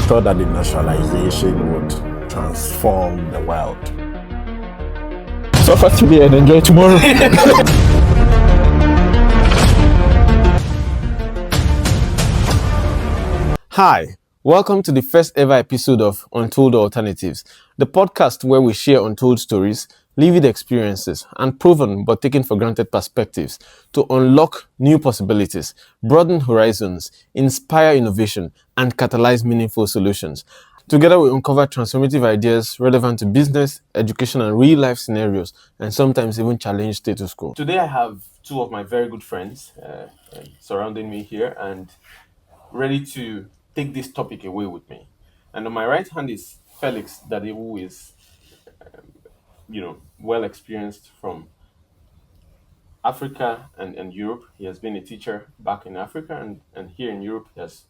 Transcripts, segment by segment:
thought that industrialization would transform the world. Suffer today and enjoy tomorrow. Hi, welcome to the first ever episode of Untold Alternatives, the podcast where we share untold stories, lived experiences, and proven but taken for granted perspectives to unlock new possibilities, broaden horizons, inspire innovation, and catalyze meaningful solutions. Together, we uncover transformative ideas relevant to business, education, and real-life scenarios, and sometimes even challenge status quo. Today, I have two of my very good friends surrounding me here and ready to take this topic away with me. And on my right hand is Felix, who is, well experienced from Africa and Europe. He has been a teacher back in Africa and here in Europe. He has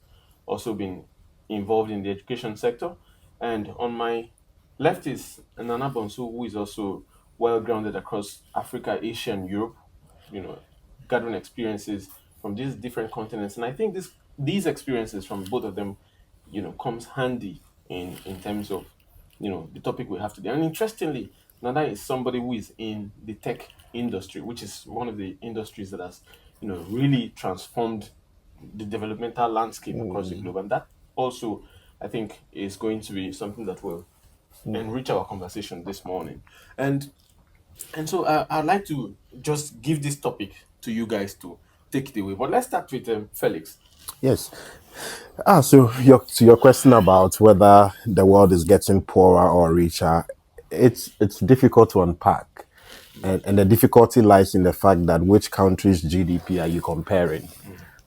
also been involved in the education sector. And on my left is Nana Bonsu, who is also well grounded across Africa, Asia, and Europe, gathering experiences from these different continents. And I think these experiences from both of them, comes handy in terms of, the topic we have today. And interestingly, Nana is somebody who is in the tech industry, which is one of the industries that has, really transformed the developmental landscape across the globe. And that also, I think, is going to be something that will enrich our conversation this morning. And so I'd like to just give this topic to you guys to take it away. But let's start with Felix. Yes. So to your question about whether the world is getting poorer or richer, it's difficult to unpack. And the difficulty lies in the fact that which country's GDP are you comparing?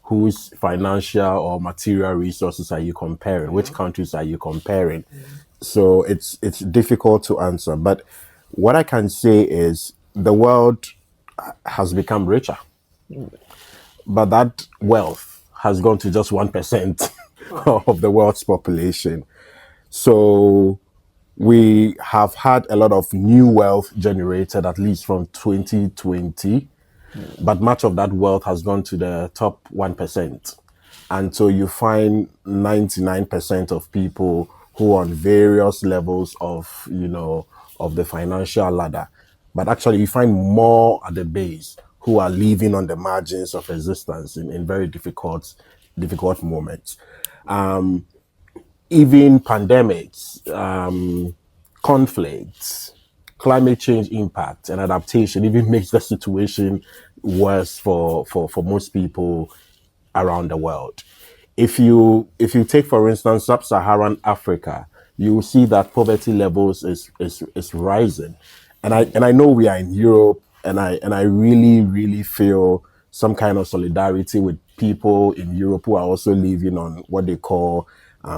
Whose financial or material resources are you comparing? Which countries are you comparing? So it's difficult to answer. But what I can say is the world has become richer. But that wealth has gone to just 1% of the world's population. So we have had a lot of new wealth generated, at least from 2020, but much of that wealth has gone to the top 1%. And so you find 99% of people who are on various levels of, of the financial ladder. But actually you find more at the base who are living on the margins of existence in very difficult moments. Even pandemics, conflicts, climate change impact and adaptation even makes the situation worse for most people around the world. If you take, for instance, sub-Saharan Africa, you will see that poverty levels is rising. And I know we are in Europe, and I really, really feel some kind of solidarity with people in Europe who are also living on what they call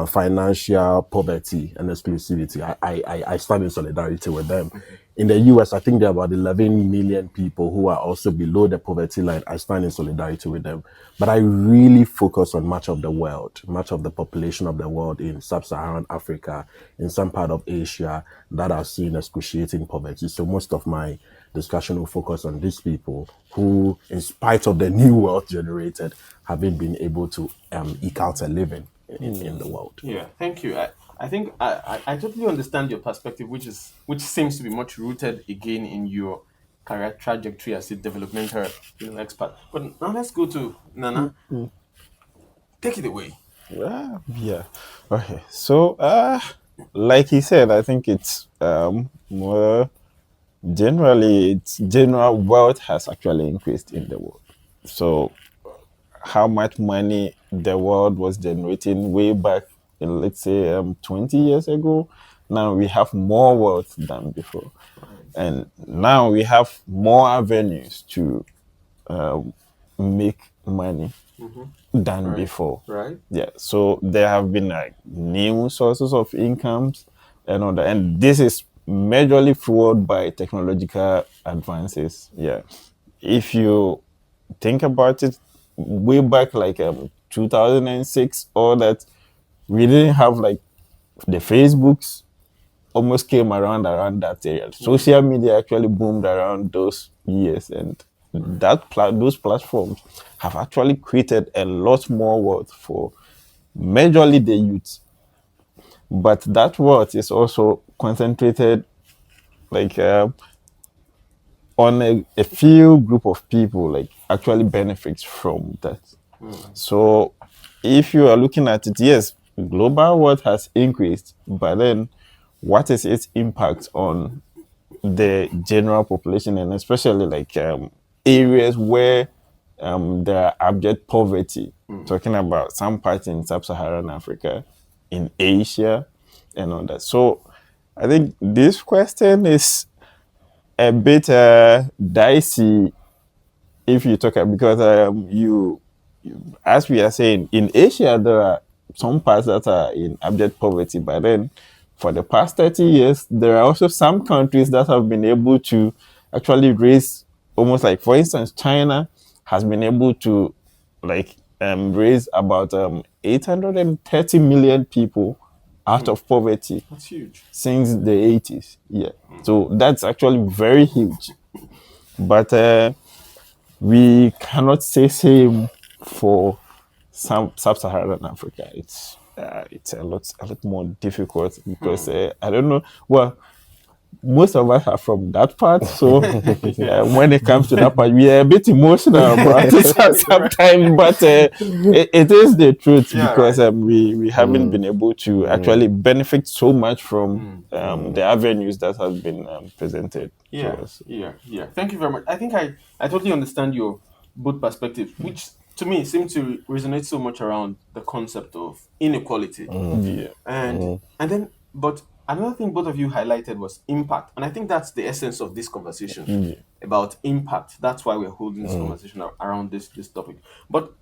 financial poverty and exclusivity. I stand in solidarity with them. In the US, I think there are about 11 million people who are also below the poverty line. I stand in solidarity with them. But I really focus on much of the world, much of the population of the world in sub-Saharan Africa, in some part of Asia that are seeing excruciating poverty. So most of my discussion will focus on these people who, in spite of the new wealth generated, haven't been able to eke out a living in the world. Yeah, thank you. I think I totally understand your perspective, which seems to be much rooted again in your career trajectory as a developmental expert. But now let's go to Nana. Take it away. Yeah. Okay. So, like he said, I think it's more generally, general wealth has actually increased in the world. So, how much money the world was generating way back in, let's say, 20 years ago, now we have more wealth than before. And now we have more avenues to make money than before. Right. Yeah. So there have been like new sources of incomes and all that. And this is majorly fueled by technological advances. Yeah. If you think about it, way back like 2006, all that, we didn't have like the Facebooks almost came around that area. Social media actually boomed around those years, and those platforms have actually created a lot more wealth for majorly the youth. but that wealth is also concentrated like on a few group of people like actually benefits from that. So if you are looking at it, yes, global wealth has increased, but then what is its impact on the general population, and especially like areas where there are abject poverty, talking about some parts in sub-Saharan Africa, in Asia, and all that. So I think this question is a bit dicey if you talk because as we are saying, in Asia there are some parts that are in abject poverty, but then for the past 30 years there are also some countries that have been able to actually raise, almost like for instance China has been able to like raise about 830 million people out of poverty That's huge. since the 80s. Yeah, so that's actually very huge, but we cannot say same for some sub-Saharan Africa. It's a lot more difficult because I don't know. Well, most of us are from that part, so when it comes to that part, we are a bit emotional about it sometimes. But it is the truth because we haven't been able to actually benefit so much from the avenues that have been presented to us. Yeah. Thank you very much. I think I totally understand your both perspectives, which to me seem to resonate so much around the concept of inequality. Yeah. And then but another thing both of you highlighted was impact. And I think that's the essence of this conversation about impact. That's why we're holding this conversation around this topic. But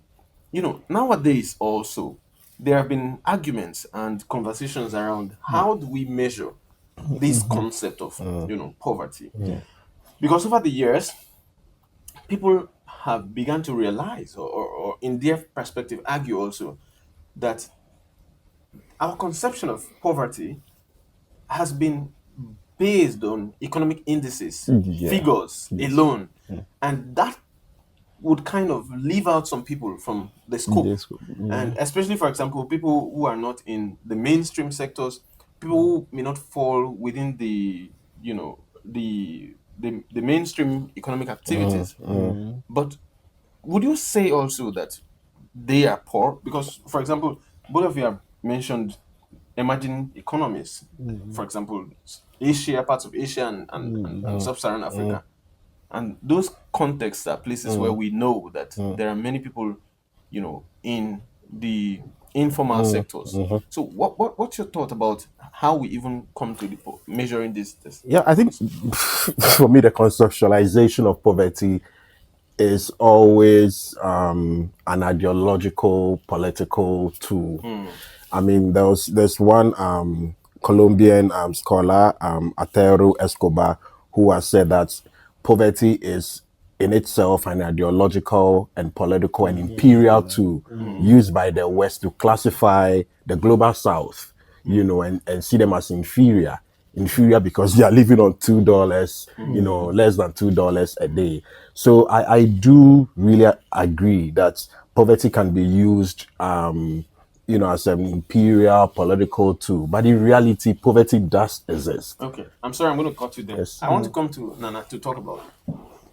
nowadays also there have been arguments and conversations around how do we measure this concept of poverty, because over the years people have begun to realize or in their perspective argue also that our conception of poverty has been based on economic indices, Yeah. figures alone, and that would kind of leave out some people from the scope. Yes. And especially, for example, people who are not in the mainstream sectors, people who may not fall within the, the mainstream economic activities. But would you say also that they are poor? Because, for example, both of you have mentioned emerging economies, for example, Asia, parts of Asia and sub-Saharan Africa. And those contexts are places where we know that there are many people, in the informal sectors. So what's your thought about how we even come to measuring this? Yeah, I think for me, the conceptualization of poverty is always an ideological, political tool. I mean, there's one Colombian scholar, Atero Escobar, who has said that poverty is in itself an ideological and political and imperial tool used by the West to classify the global South, and see them as inferior. Inferior because they are living on $2, less than $2 a day. So I do really agree that poverty can be used as an imperial political tool. But in reality, poverty does exist. Okay, I'm sorry, I'm going to cut you there. Yes. I want to come to Nana to talk about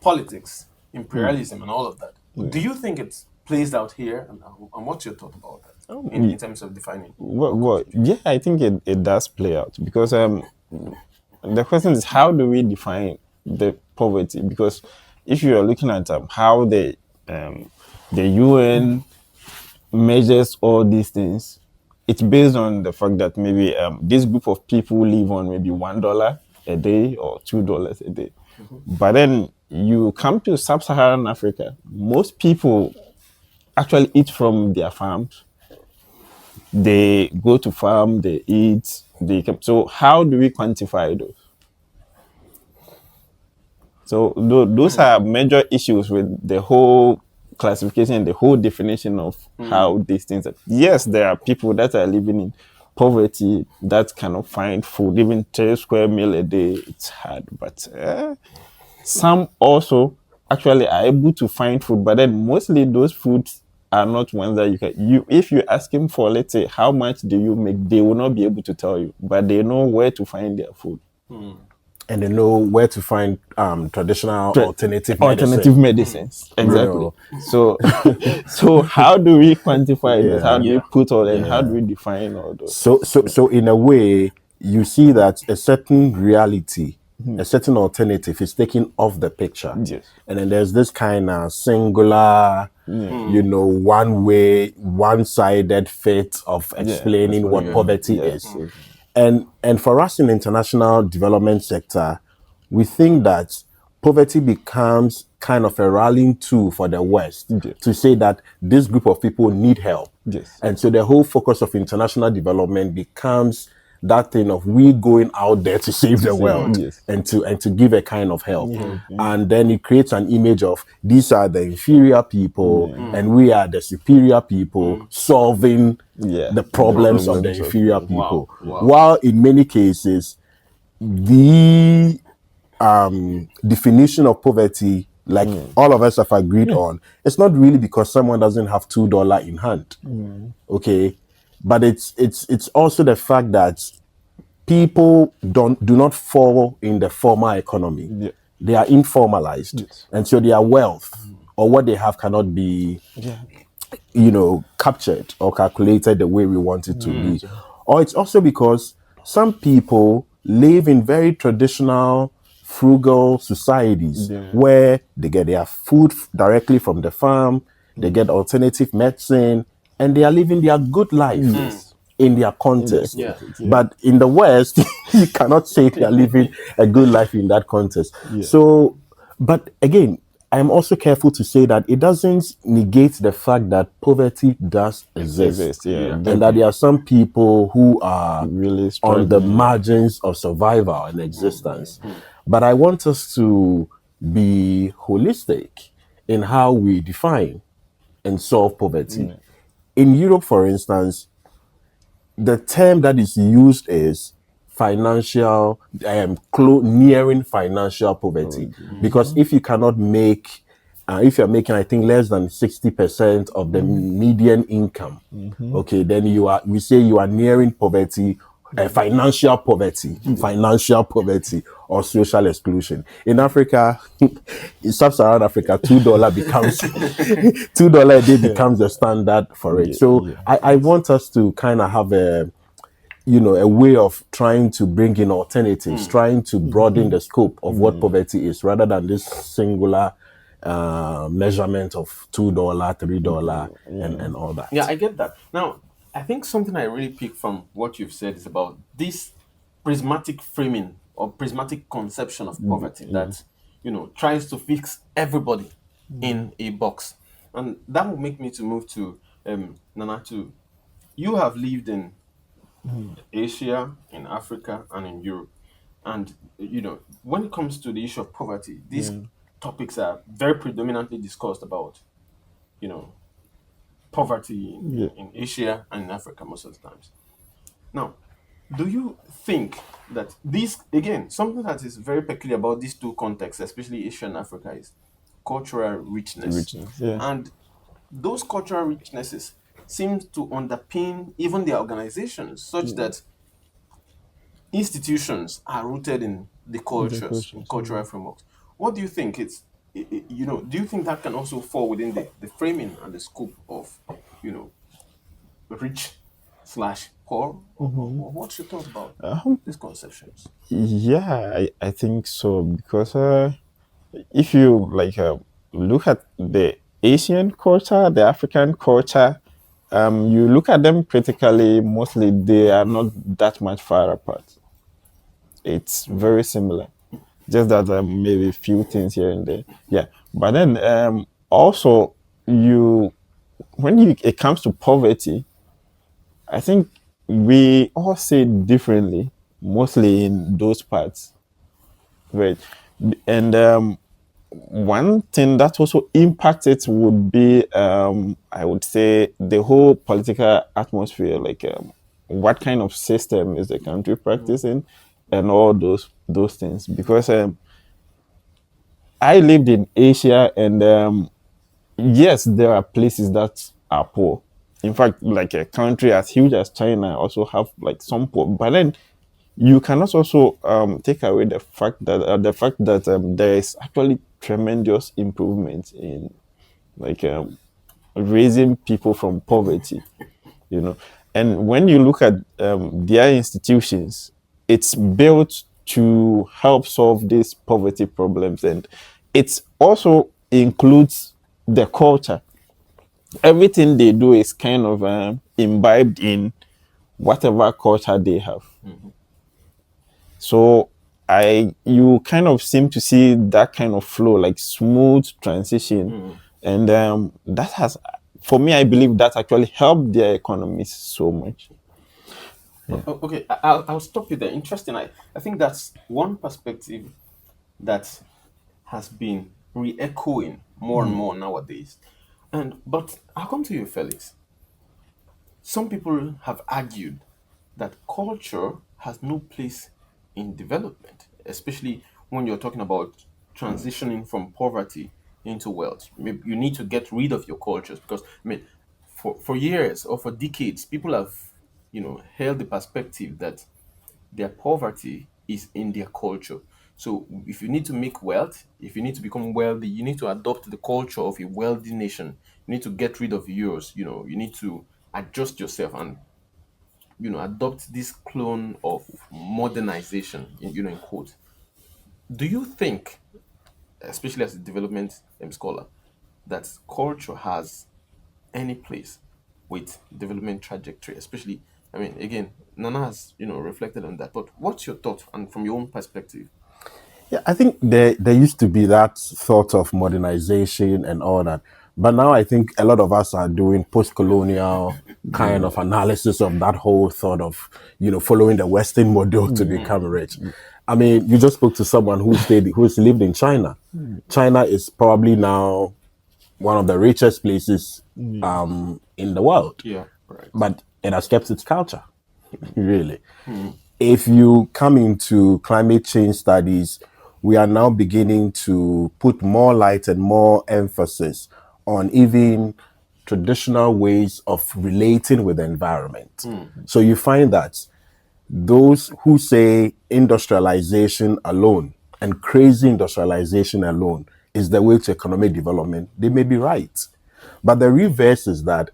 politics, imperialism, and all of that. Do you think it's plays out here, and what's your thought about that in terms of defining? Well, yeah, I think it does play out because the question is how do we define the poverty? Because if you are looking at how the UN measures all these things, it's based on the fact that maybe this group of people live on maybe $1 a day or $2 a day. But then you come to sub-Saharan Africa, most people actually eat from their farms. They go to farm, they eat, so how do we quantify those? So those are major issues with the whole classification, the whole definition of how these things are. Yes, there are people that are living in poverty that cannot find food, even 3 square meal a day. It's hard, but some also actually are able to find food, but then mostly those foods are not ones that you if you ask him for, let's say, how much do you make, they will not be able to tell you, but they know where to find their food. And they know where to find traditional alternative Alternative medicine. medicines, exactly. know. So so how do we quantify this? How do we Yeah. put all, and how do we define all those So in a way, you see that a certain reality, a certain alternative is taken off the picture. Yes. And then there's this kind of singular, one way, one-sided fate of explaining what poverty is. And for us in the international development sector, we think that poverty becomes kind of a rallying tool for the West to say that this group of people need help. Yes. And so the whole focus of international development becomes that thing of we going out there to save the world yes. and to give a kind of help. And then it creates an image of these are the inferior people and we are the superior people solving the problems of the inferior people. Wow. While in many cases, the definition of poverty, like all of us have agreed on, it's not really because someone doesn't have $2 in hand. Okay, but it's also the fact that people do not fall in the formal economy. They are informalized, and so their wealth or what they have cannot be captured or calculated the way we want it to be. Or it's also because some people live in very traditional, frugal societies where they get their food directly from the farm, they get alternative medicine, and they are living their good life in their context. But in the West, you cannot say they are living a good life in that context. So, but again, I'm also careful to say that it doesn't negate the fact that poverty does exist. And that there are some people who are really on the margins of survival and existence. But I want us to be holistic in how we define and solve poverty. In Europe, for instance, the term that is used is financial, nearing financial poverty. Because if you cannot make, if you're making, I think, less than 60% of the median income, okay, then we say you are nearing poverty, financial poverty, or social exclusion. In Africa, in sub-Saharan Africa, $2 becomes $2 a day becomes the standard for it. So I want us to kind of have a way of trying to bring in alternatives, trying to broaden the scope of what poverty is, rather than this singular measurement of $2, $3, and all that. Yeah, I get that. Now, I think something I really pick from what you've said is about this prismatic framing or prismatic conception of poverty that tries to fix everybody in a box, and that will make me to move to Nana. To you have lived in Asia, in Africa, and in Europe, and when it comes to the issue of poverty, these topics are very predominantly discussed about poverty in Asia and in Africa most of the times. Now, do you think that this, again, something that is very peculiar about these two contexts, especially Asia and Africa, is cultural richness. And those cultural richnesses seem to underpin even their organizations, such that institutions are rooted in the cultures, in cultural frameworks. What do you think? Do you think that can also fall within the framing and the scope of, rich slash poor? Or what's your thought about these conceptions? I think so, because if you look at the Asian culture, the African culture, you look at them critically, mostly they are not that much far apart. It's very similar, just that maybe a few things here and there. But then also it comes to poverty, I think we all say it differently, mostly in those parts, right? And one thing that also impacts it would be, I would say, the whole political atmosphere, what kind of system is the country practicing, and all those things. Because I lived in Asia, and yes, there are places that are poor. In fact, like a country as huge as China also have like some poor. But then you cannot also take away the fact that there is actually tremendous improvement in like raising people from poverty, you know. And when you look at their institutions, it's built to help solve these poverty problems, and it also includes the culture. Everything they do is kind of imbibed in whatever culture they have. So you kind of seem to see that kind of flow, like smooth transition, and that has, for me, I believe that actually helped their economies so much. Okay, I'll stop you there. Interesting. I think that's one perspective that has been re-echoing more and more nowadays. But I'll come to you, Felix. Some people have argued that culture has no place in development, especially when you're talking about transitioning from poverty into wealth. Maybe you need to get rid of your cultures because I mean, for years or for decades, people have held the perspective that their poverty is in their culture. So if you need to make wealth, if you need to become wealthy, you need to adopt the culture of a wealthy nation. You need to get rid of yours. You need to adjust yourself and adopt this clone of modernization in quotes. Do you think, especially as a development scholar, that culture has any place with development trajectory, especially, I mean, again, Nana has reflected on that, but what's your thought and from your own perspective? Yeah, I think there used to be that thought of modernization and all that, but now I think a lot of us are doing post-colonial kind of analysis of that whole thought of following the Western model to become rich. I mean, you just spoke to someone who's lived in China. China is probably now one of the richest places in the world, Yeah, right. but it has kept its culture, really. If you come into climate change studies, we are now beginning to put more light and more emphasis on even traditional ways of relating with the environment. So you find that those who say industrialization alone and crazy industrialization alone is the way to economic development, they may be right. But the reverse is that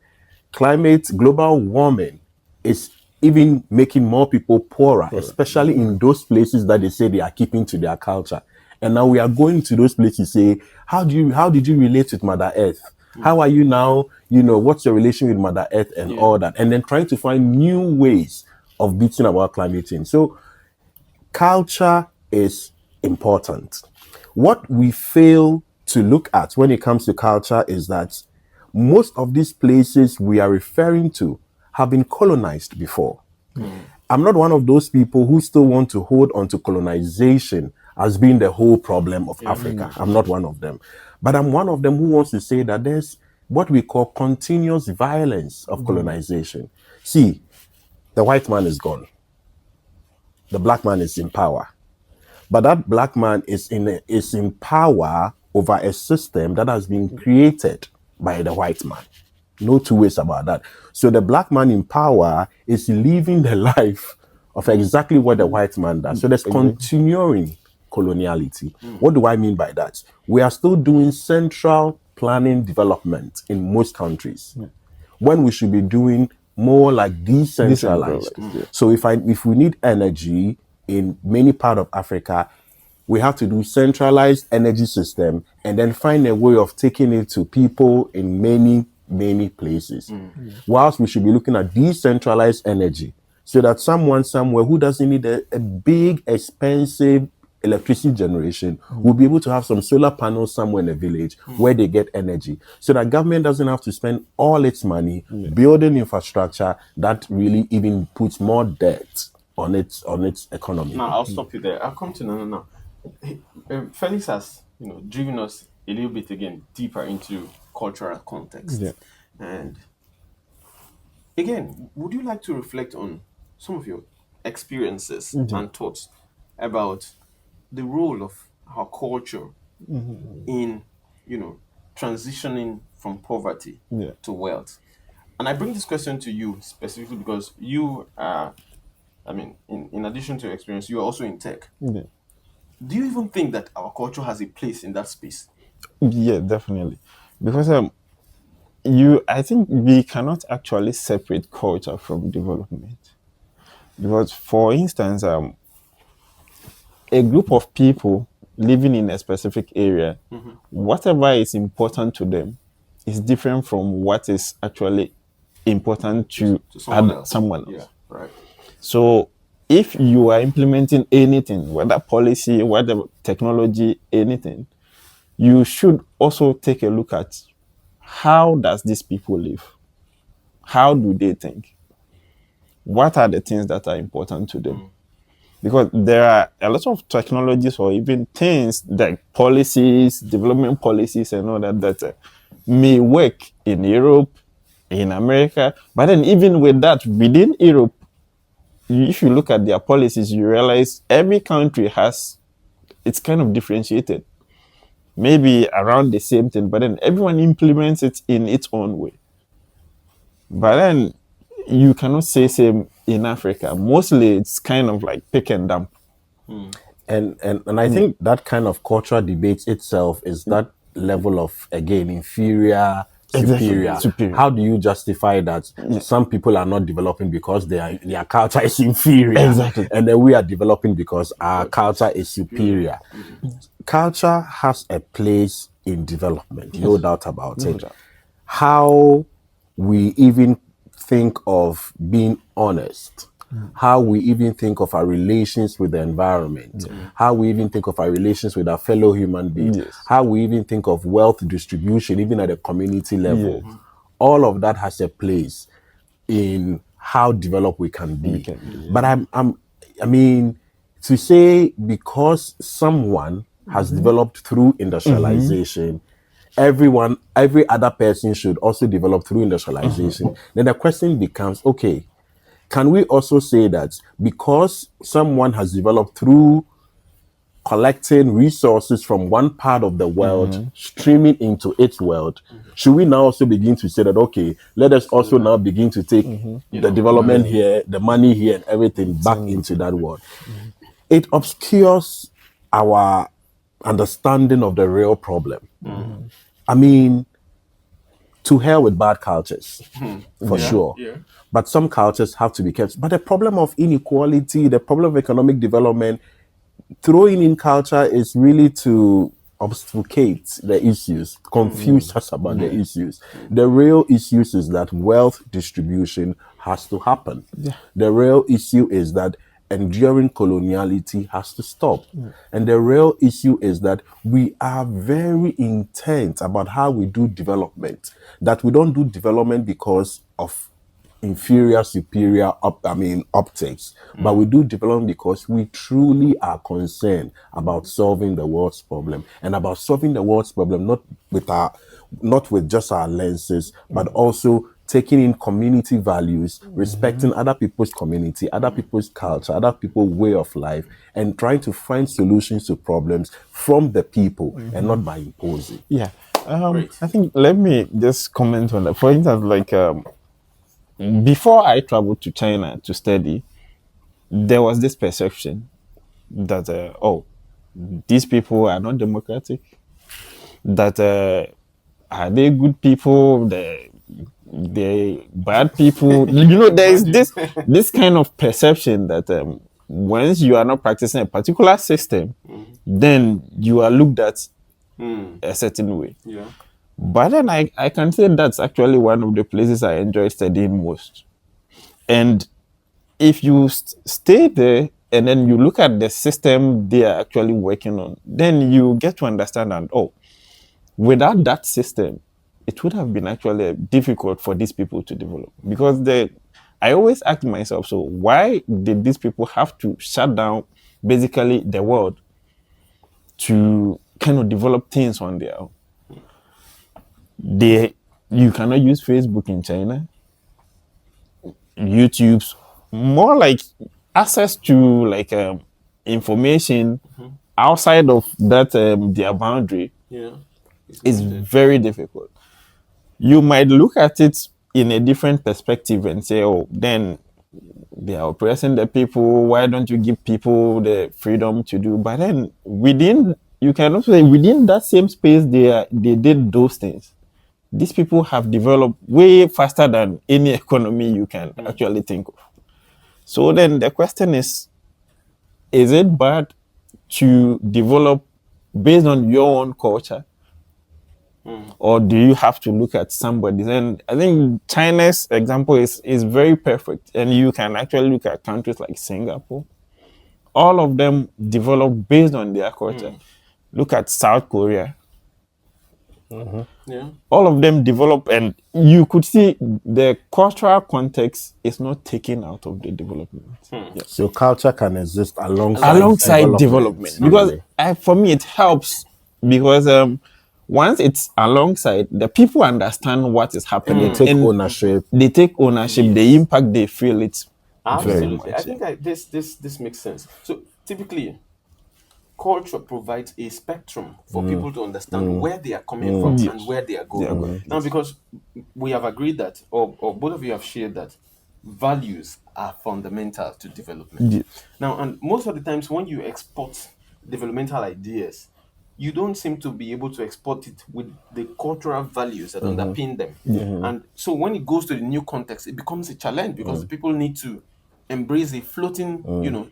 global warming is even making more people poorer, especially in those places that they say they are keeping to their culture. And now we are going to those places say, how did you relate with Mother Earth? How are you now? What's your relation with Mother Earth and Yeah. all that? And then trying to find new ways of beating about climate change. So culture is important. What we fail to look at when it comes to culture is that most of these places we are referring to have been colonized before. I'm not one of those people who still want to hold on to colonization as being the whole problem of Africa. I'm not one of them. But I'm one of them who wants to say that there's what we call continuous violence of colonization. See, the white man is gone. The black man is in power. But that black man is in power over a system that has been created by the white man. No two ways about that. So the black man in power is living the life of exactly what the white man does. So there's continuing coloniality. What do I mean by that? We are still doing central planning development in most countries when we should be doing more like decentralized. So if we need energy in many part of Africa, we have to do centralized energy system and then find a way of taking it to people in many places. Whilst we should be looking at decentralized energy so that someone somewhere who doesn't need a big expensive electricity generation will be able to have some solar panels somewhere in the village where they get energy so that government doesn't have to spend all its money building infrastructure that really even puts more debt on its economy. Now I'll stop you there. I'll come to Nana now. Felix has driven us a little bit again deeper into cultural context, and again, would you like to reflect on some of your experiences and thoughts about the role of our culture in transitioning from poverty to wealth? And I bring this question to you specifically because you are, I mean, in addition to your experience, you are also in tech. Yeah. Do you even think that our culture has a place in that space? Yeah, definitely. Because I think we cannot actually separate culture from development. Because, for instance, a group of people living in a specific area, whatever is important to them is different from what is actually important to To someone else. someone else. Yeah, right. So if you are implementing anything, whether policy, whether technology, anything, you should also take a look at how does these people live? How do they think? What are the things that are important to them? Because there are a lot of technologies or even things like policies, development policies and all that may work in Europe, in America. But then even with that, within Europe, if you look at their policies, you realize every country has, it's kind of differentiated. Maybe around the same thing, but then everyone implements it in its own way. But then you cannot say same in Africa. Mostly it's kind of like pick and dump. And I think that kind of cultural debate itself is that level of, again, inferior, Exactly. superior. Superior. How do you justify that some people are not developing because their culture is inferior? Exactly. And then we are developing because our culture is superior. Culture has a place in development, no doubt about it. doubt. How we even think of being honest, how we even think of our relations with the environment, how we even think of our relations with our fellow human beings, Yes. how we even think of wealth distribution, even at a community level. Yes. All of that has a place in how developed we can be. But I mean, to say because someone has developed through industrialization, every other person should also develop through industrialization, then the question becomes, okay, can we also say that because someone has developed through collecting resources from one part of the world, streaming into its world, should we now also begin to say that, okay, let us also now begin to take the development here, the money here, and everything back into that world? It obscures our understanding of the real problem. I mean, to hell with bad cultures, for sure. Yeah. But some cultures have to be kept. But the problem of inequality, the problem of economic development, throwing in culture is really to obfuscate the issues, confuse us about the issues. The real issues is that wealth distribution has to happen. The real issue is that enduring coloniality has to stop. And the real issue is that we are very intent about how we do development, that we don't do development because of inferior, superior, optics. But we do development because we truly are concerned about solving the world's problem, and about solving the world's problem not with just our lenses, but also taking in community values, respecting other people's community, other people's culture, other people's way of life, and trying to find solutions to problems from the people and not by imposing. Yeah. Great. I think let me just comment on that. For instance, like before I traveled to China to study, there was this perception that these people are not democratic. That are they good people? They bad people. There is this kind of perception that once you are not practicing a particular system, then you are looked at a certain way. Yeah. But then I can say that's actually one of the places I enjoy studying most. And if you stay there and then you look at the system they are actually working on, then you get to understand that, without that system, it would have been actually difficult for these people to develop. Because I always ask myself, so why did these people have to shut down basically the world to kind of develop things on their own? You cannot use Facebook in China. YouTube's more like access to like information outside of that their boundary Yeah. is very difficult. You might look at it in a different perspective and say, oh, then they are oppressing the people. Why don't you give people the freedom to do? But then within, you can also say within that same space, they did those things. These people have developed way faster than any economy you can actually think of. So then the question is it bad to develop based on your own culture? Or do you have to look at somebody's? And I think China's example is very perfect. And you can actually look at countries like Singapore. All of them develop based on their culture. Look at South Korea. Yeah. All of them develop, and you could see the cultural context is not taken out of the development. Yeah. So culture can exist alongside Development. Because for me it helps, because once it's alongside, the people understand what is happening. They take and ownership. They take ownership. The impact they feel it. Absolutely. I think this makes sense. So typically, culture provides a spectrum for people to understand where they are coming from and where they are going. Now, because we have agreed that, or both of you have shared that values are fundamental to development. Yes. Now, and most of the times when you export developmental ideas, you don't seem to be able to export it with the cultural values that underpin them. And so when it goes to the new context, it becomes a challenge because the people need to embrace a floating,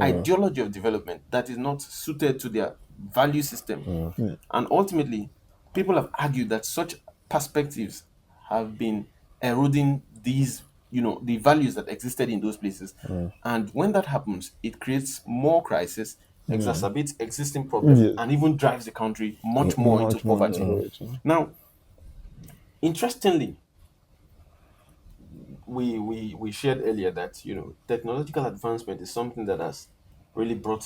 ideology of development that is not suited to their value system. And ultimately, people have argued that such perspectives have been eroding these, the values that existed in those places. And when that happens, it creates more crisis, exacerbates existing problems, and even drives the country much more into poverty. Now, interestingly, we shared earlier that technological advancement is something that has really brought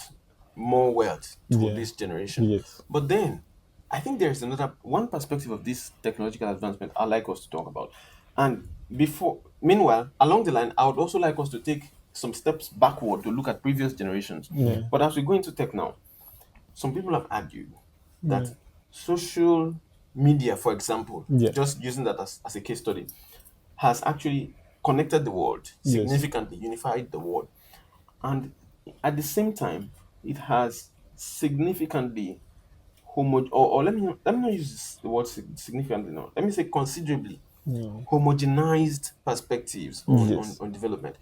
more wealth to this generation. Yes. But then I think there's another one perspective of this technological advancement I'd like us to talk about. And meanwhile, along the line, I would also like us to take some steps backward to look at previous generations. But as we go into tech now, some people have argued that social media, for example, just using that as a case study, has actually connected the world significantly, unified the world. And at the same time, it has significantly or let me not use the word significantly now. Let me say considerably homogenized perspectives on development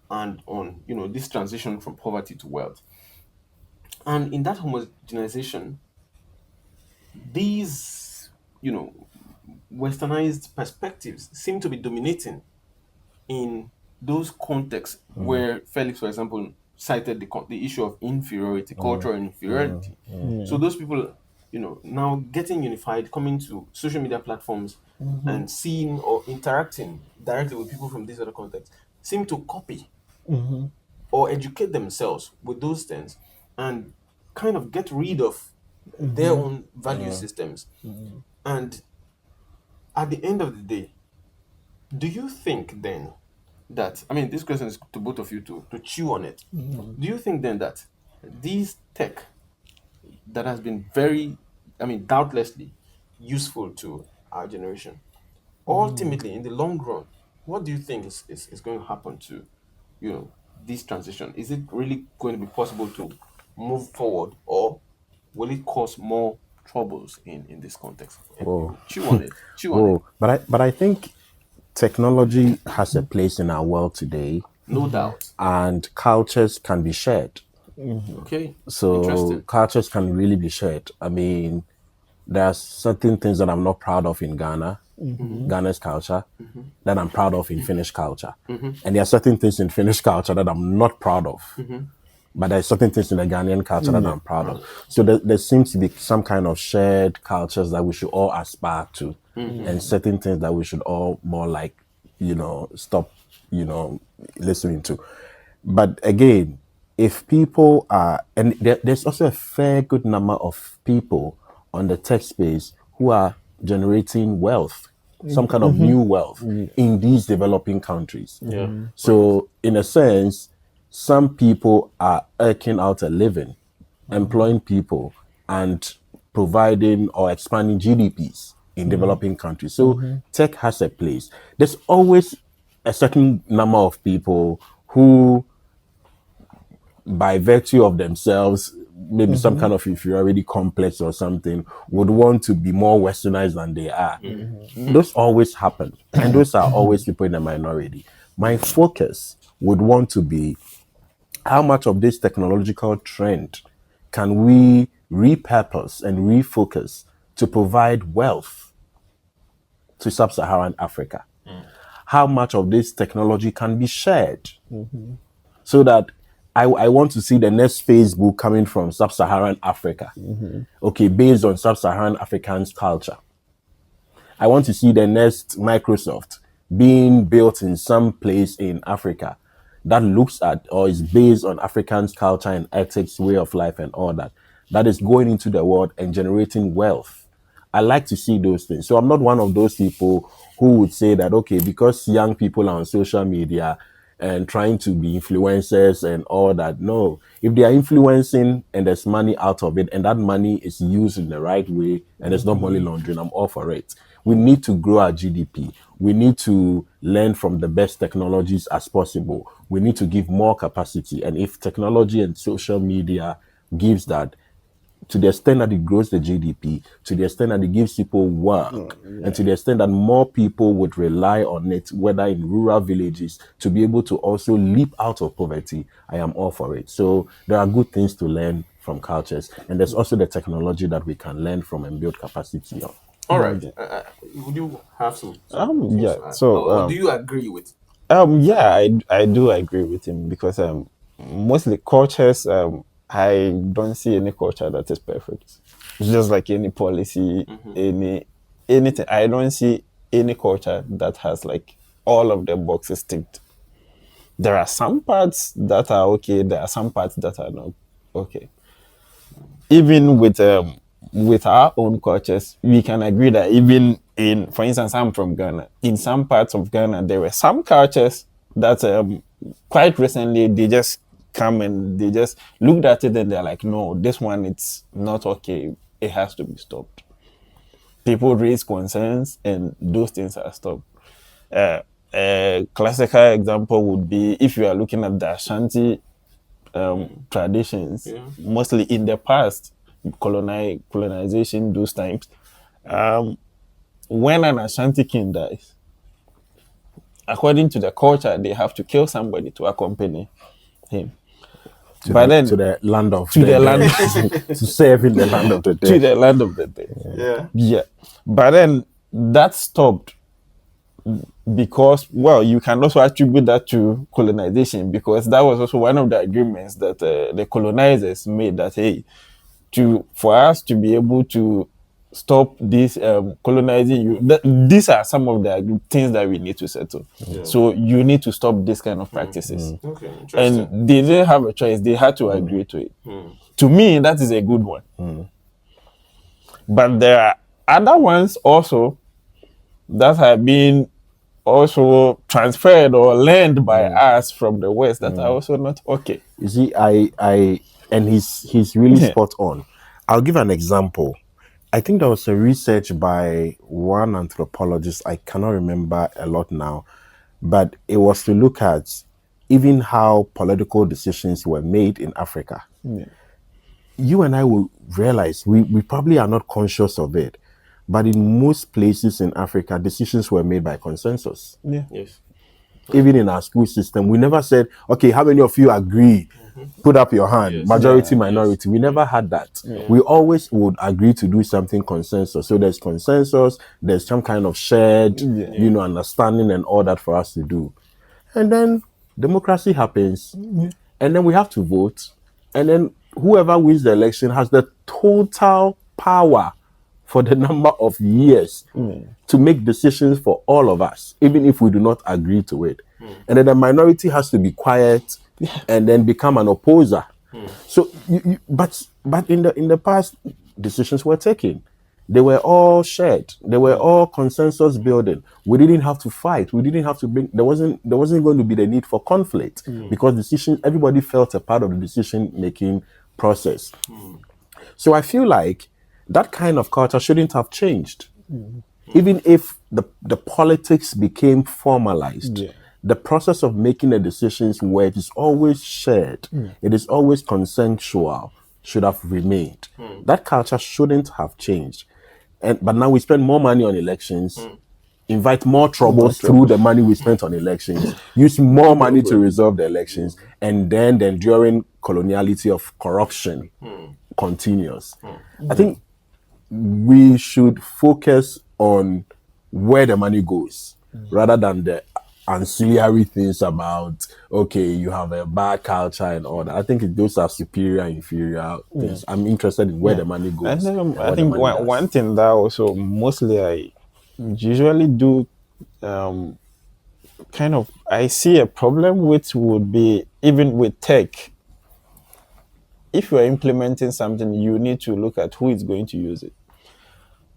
and on this transition from poverty to wealth. And in that homogenization, these westernized perspectives seem to be dominating in those contexts where Felix, for example, cited the issue of inferiority, cultural inferiority. So those people, now getting unified, coming to social media platforms and seeing or interacting directly with people from these other contexts, seem to copy or educate themselves with those things and kind of get rid of their own value systems. And at the end of the day, do you think then that, I mean, this question is to both of you to chew on it. Do you think then that these tech that has been very, I mean, doubtlessly useful to our generation, ultimately in the long run, what do you think is going to happen to, this transition? Is it really going to be possible to move forward, or will it cause more troubles in this context? Chew on it. Chew on it. But I think technology has a place in our world today, No doubt. and cultures can be shared. Okay. So Interesting. cultures can really be shared. I mean, there are certain things that I'm not proud of in Ghana, Ghana's culture, that I'm proud of in Finnish culture. And there are certain things in Finnish culture that I'm not proud of. But there are certain things in the Ghanaian culture that I'm proud of. So there seems to be some kind of shared cultures that we should all aspire to, and certain things that we should all more like, stop, listening to. But again, if people are, and there's also a fair good number of people on the tech space who are generating wealth, some kind of new wealth in these developing countries. So in a sense, some people are eking out a living, employing people and providing or expanding GDPs. in developing countries. So tech has a place. There's always a certain number of people who, by virtue of themselves, maybe some kind of inferiority complex or something, would want to be more westernized than they are. Those always happen. And those are always people in the minority. My focus would want to be how much of this technological trend can we repurpose and refocus to provide wealth to sub-Saharan Africa? How much of this technology can be shared so that I want to see the next Facebook coming from sub-Saharan Africa, okay, based on sub-Saharan Africans' culture. I want to see the next Microsoft being built in some place in Africa that looks at or is based on Africans' culture and ethics, way of life, and all that. That is going into the world and generating wealth. I like to see those things. So I'm not one of those people who would say that, okay, because young people are on social media and trying to be influencers and all that. No, if they are influencing and there's money out of it and that money is used in the right way and it's not money laundering, I'm all for it. We need to grow our GDP. We need to learn from the best technologies as possible. We need to give more capacity. And if technology and social media gives that, to the extent that it grows the GDP, to the extent that it gives people work, and to the extent that more people would rely on it, whether in rural villages, to be able to also leap out of poverty, I am all for it. So there are good things to learn from cultures, and there's also the technology that we can learn from and build capacity on. All right. Would you have some things Yeah. to add? So, or do you agree with? yeah, I do agree with him because mostly cultures, I don't see any culture that is perfect. It's just like any policy, anything. I don't see any culture that has like all of the boxes ticked. There are some parts that are okay. There are some parts that are not okay. Even with our own cultures, we can agree that even in, for instance, I'm from Ghana. In some parts of Ghana, there were some cultures that quite recently they just come and they just looked at it and they're like, no, this one it's not okay. It has to be stopped. People raise concerns and those things are stopped. A classical example would be if you are looking at the Ashanti traditions, mostly in the past, colonization, those times, when an Ashanti king dies, according to the culture, they have to kill somebody to accompany him. To the land of the dead. To serve in the land of the dead. To the land of the dead. Yeah. But then that stopped because, well, you can also attribute that to colonization because that was also one of the agreements that the colonizers made that, hey, for us to be able to stop this colonizing you, these are some of the things that we need to settle. So you need to stop this kind of practices. Okay, interesting. And they didn't have a choice. They had to agree to it. To me, that is a good one. But there are other ones also that have been also transferred or learned by us from the West that are also not okay. You see, and he's really spot on. I'll give an example. I think there was a research by one anthropologist, I cannot remember a lot now, but it was to look at even how political decisions were made in Africa. You and I will realize we probably are not conscious of it, but in most places in Africa, decisions were made by consensus. Yes. Even in our school system, we never said, okay, how many of you agree? Put up your hand. Majority, minority. We never had that. We always would agree to do something consensus. So there's consensus, there's some kind of shared, understanding and all that for us to do. And then democracy happens. And then we have to vote. And then whoever wins the election has the total power for the number of years to make decisions for all of us, even if we do not agree to it. And then the minority has to be quiet and then become an opposer. So, but in the past, decisions were taken. They were all shared. They were all consensus building. We didn't have to fight. We didn't have to bring. There wasn't going to be the need for conflict because everybody felt a part of the decision making process. So I feel like that kind of culture shouldn't have changed. Even if the politics became formalized, Yeah. the process of making the decisions where it is always shared, it is always consensual, should have remained. That culture shouldn't have changed. But now we spend more money on elections, invite more More troubles through trouble. the money we spent on elections, use more money to resolve the elections, and then the enduring coloniality of corruption continues. I think we should focus on where the money goes rather than the ancillary things about, okay, you have a bad culture and all that. I think those are superior, inferior things. I'm interested in where Yeah. the money And goes and I what the think money one does. thing that also mostly I usually do kind of I see a problem with would be even with tech. If you are implementing something, you need to look at who is going to use it.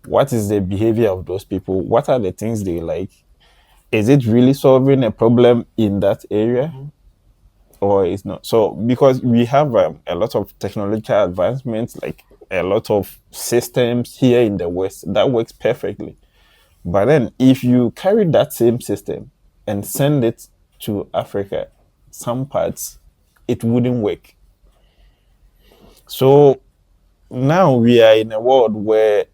What is the behavior of those people? What are the things they like? Is it really solving a problem in that area? Or it's not. So because we have a lot of technological advancements, like a lot of systems here in the West that works perfectly. But then if you carry that same system and send it to Africa, some parts, it wouldn't work. So now we are in a world where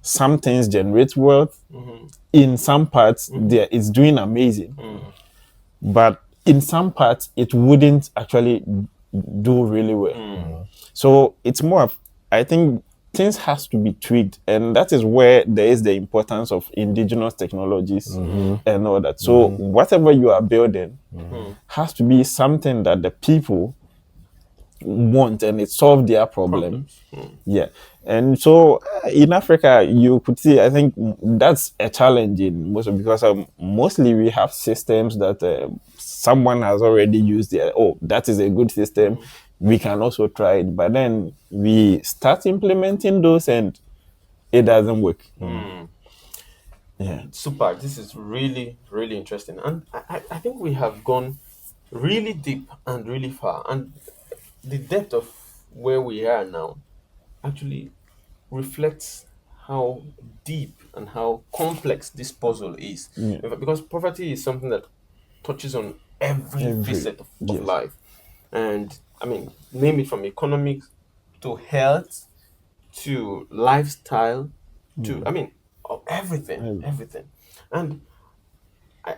some things generate wealth. In some parts, there it's doing amazing. But in some parts it wouldn't actually do really well. So it's more of, I think things has to be tweaked, and that is where there is the importance of indigenous technologies and all that. So whatever you are building has to be something that the people want and it solve their problem. Yeah. And so in Africa, you could see, I think that's a challenge in most because mostly we have systems that someone has already used there. Oh, that is a good system. We can also try it. But then we start implementing those and it doesn't work. Yeah. Super. This is really, really interesting. And I think we have gone really deep and really far. And the depth of where we are now actually reflects how deep and how complex this puzzle is. Because poverty is something that touches on every facet of Yes. life. And I mean, name it from economics to health to lifestyle to, I mean, everything, everything. And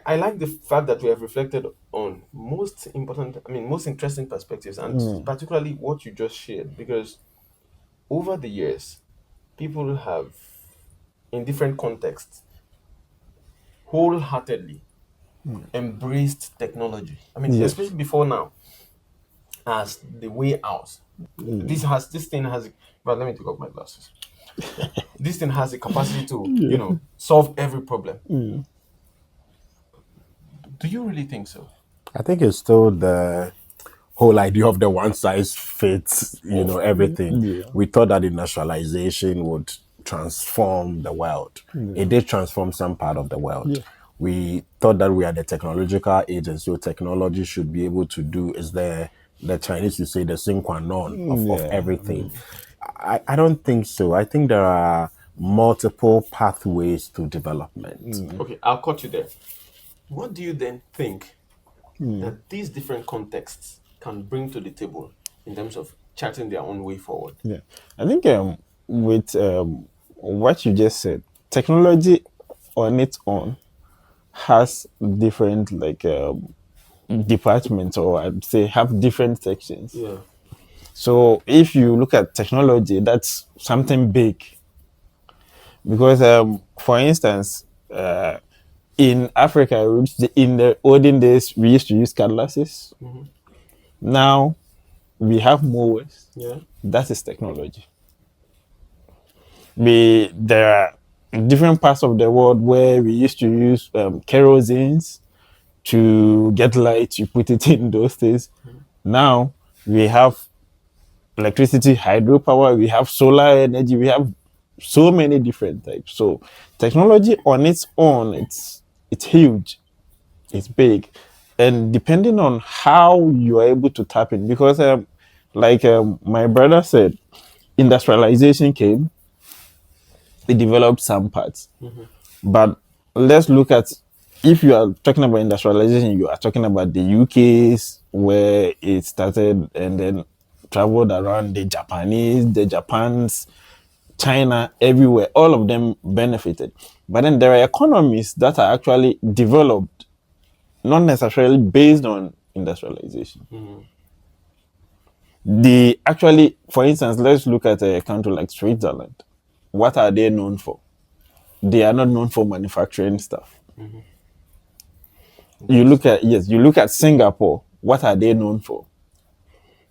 I like the fact that we have reflected on most important, I mean, most interesting perspectives, and particularly what you just shared, because over the years, people have, in different contexts, wholeheartedly embraced technology. I mean, Yes. especially before now, as the way out. This thing has, but let me take off my glasses. This thing has the capacity to, solve every problem. Do you really think so? I think it's still the whole idea of the one size fits, everything. Yeah. We thought that industrialization would transform the world. It did transform some part of the world. Yeah. We thought that we are the technological age, and so technology should be able to do is the Chinese you say the sine qua non of everything. I don't think so. I think there are multiple pathways to development. Okay, I'll cut you there. What do you then think that these different contexts can bring to the table in terms of charting their own way forward? Yeah, I think with what you just said, technology on its own has different departments, or I'd say have different sections. Yeah. So if you look at technology, that's something big. Because for instance, in Africa, in the olden days, we used to use cutlasses. Now we have mowers. Yeah. That is technology. There are different parts of the world where we used to use kerosenes to get light. You put it in those days. Now we have electricity, hydropower. We have solar energy. We have so many different types. So technology on its own, it's huge, it's big, and depending on how you are able to tap in, because my brother said, industrialization came. it developed some parts. But let's look at, if you are talking about industrialization, you are talking about the UK's where it started and then traveled around, the Japanese, the Japans, China, everywhere. All of them benefited. But then there are economies that are actually developed, not necessarily based on industrialization. They actually, for instance, let's look at a country like Switzerland. What are they known for? They are not known for manufacturing stuff. You look at Singapore. What are they known for?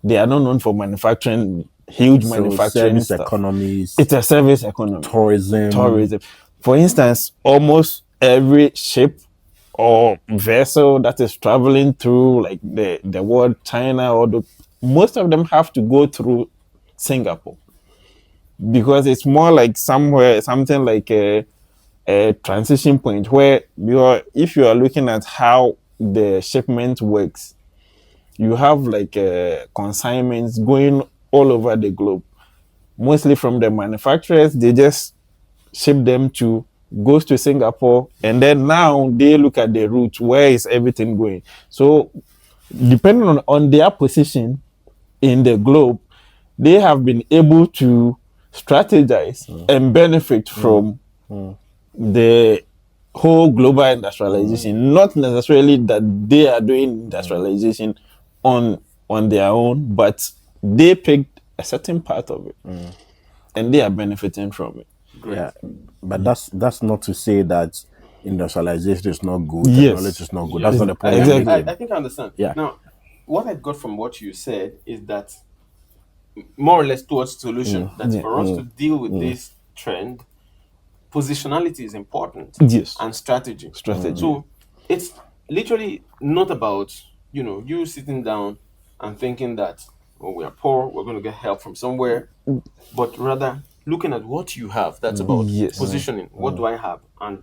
They are not known for manufacturing, huge So manufacturing service stuff. economies, It's a service economy. tourism. For instance, almost every ship or vessel that is traveling through like the world, China, most of them have to go through Singapore, because it's more like something like a transition point where if you are looking at how the shipment works, you have like consignments going all over the globe, mostly from the manufacturers. They just ship them goes to Singapore, and then now they look at the route, where is everything going. So depending on their position in the globe, they have been able to strategize and benefit from the whole global industrialization. Not necessarily that they are doing industrialization on their own, but they picked a certain part of it and they are benefiting from it. Great. Yeah, but that's not to say that industrialization is not good. Yes. Technology is not good. That's not the point. Exactly. I think I understand. Yeah. Now, what I got from what you said is that more or less towards solution, that for us to deal with this trend, positionality is important. Yes. And strategy. Strategy. So it's literally not about, you sitting down and thinking that, we are poor, we're going to get help from somewhere, but rather looking at what you have. That's about Yes. positioning. What do I have? And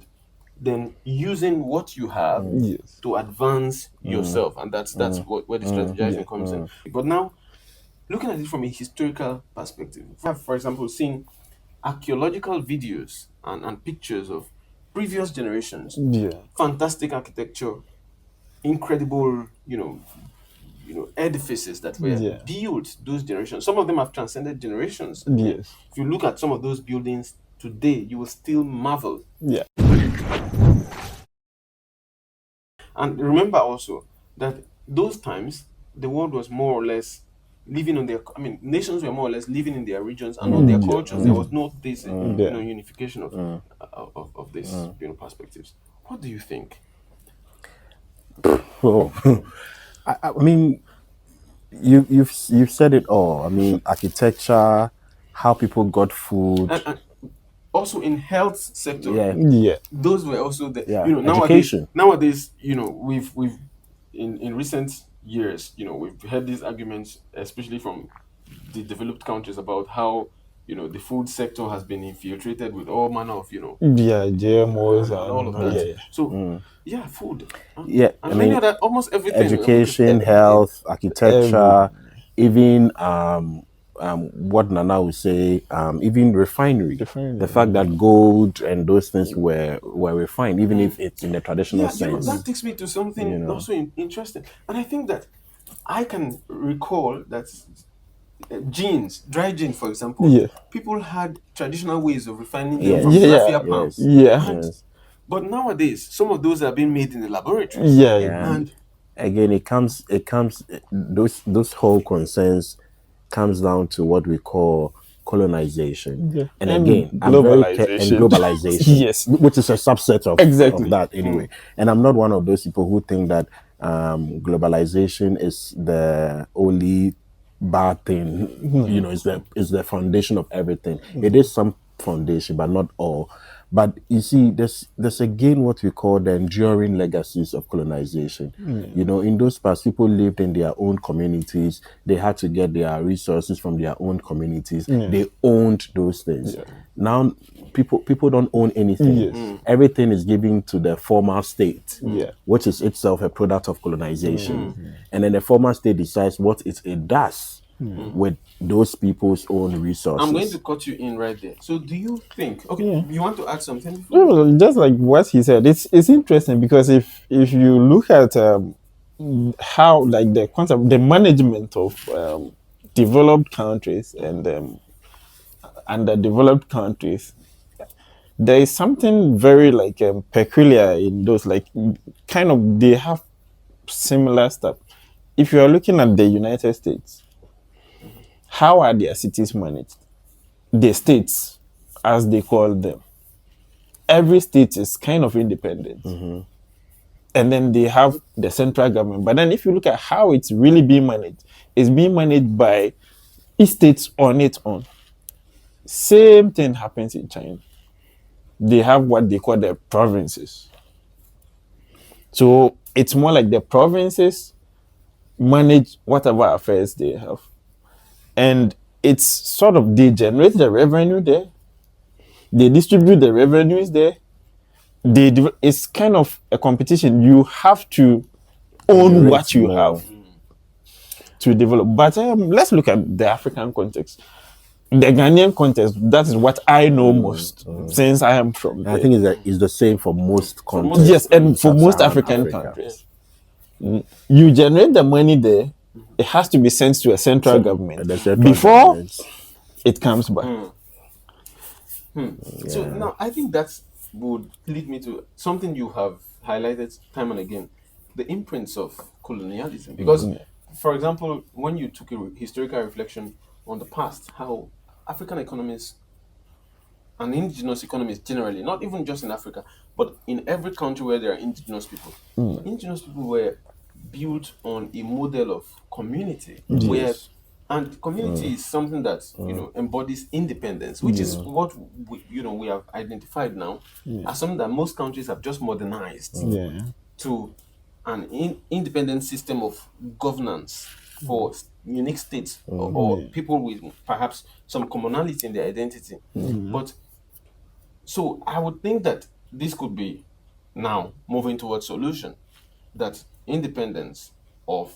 then using what you have Yes. to advance yourself. And that's where the strategizing comes in. But now, looking at it from a historical perspective, I've, for example, seen archaeological videos and pictures of previous generations. Yeah. Fantastic architecture, incredible, edifices that were built those generations. Some of them have transcended generations. Yes. If you look at some of those buildings today, you will still marvel. Yeah. And remember also that those times, the world was more or less living on their, nations were more or less living in their regions and on their cultures. There was no this, unification of these, perspectives. What do you think? Oh, I mean, you've said it all. I mean, architecture, how people got food. And also in health sector, Yeah. those were also the education. Nowadays, we've in recent years, we've heard these arguments, especially from the developed countries, about how the food sector has been infiltrated with all manner of GMOs and all of that. Yeah. So food. Yeah, And many other, almost everything. Education, health, architecture, even what Nana would say, even refinery. The fact that gold and those things were refined, even if it's in the traditional sense. That takes me to something also interesting. And I think that I can recall that dry gin, for example, people had traditional ways of refining them from raffia palm. But nowadays, some of those are being made in the laboratories. And again, it comes those whole concerns comes down to what we call colonization, and again, globalization, yes, which is a subset of that anyway. And I'm not one of those people who think that globalization is the only bad thing. Is the foundation of everything. It is some foundation, but not all. But you see, there's again what we call the enduring legacies of colonization. In those past, people lived in their own communities. They had to get their resources from their own communities. They owned those things. Now, people don't own anything. Everything is given to the former state, which is itself a product of colonization. And then the former state decides what it does with those people's own I'm going to resources. cut you in right there. So, do you think? Okay, Yeah. you want to add something before? No, just like what he said, it's interesting because if you look at how like the concept, the management of developed countries and underdeveloped countries, there is something very like peculiar in those. Like kind of they have similar stuff. If you are looking at the United States, Mhm. how are their cities managed? The states, as they call them, every state is kind of independent. And then they have the central government. But then if you look at how it's really being managed, it's being managed by each state on its own. Same thing happens in China. They have what they call the provinces. So it's more like the provinces manage whatever affairs they have. And it's sort of they generate the revenue there, they distribute the revenues there. It's kind of a competition. You have to own Generate what you more. have to develop. But let's look at the African context. The Ghanaian context, that is what I know most since I am from And I there. think it's the same for most For most Yes, contexts in and for most sub-Saharan African Africa. countries, you generate the money there, it has to be sent to a central government The central before governments. it comes back. So now I think that would lead me to something you have highlighted time and again, the imprints of colonialism. Because, for example, when you took a historical reflection on the past, how African economies and indigenous economies generally, not even just in Africa, but in every country where there are indigenous people were built on a model of community where Yes. and community is something that embodies independence, which is what we have identified now as something that most countries have just modernized Yeah. to an independent system of governance for unique states or Yeah. people with perhaps some commonality in their identity. But so I would think that this could be now moving towards solution, that independence of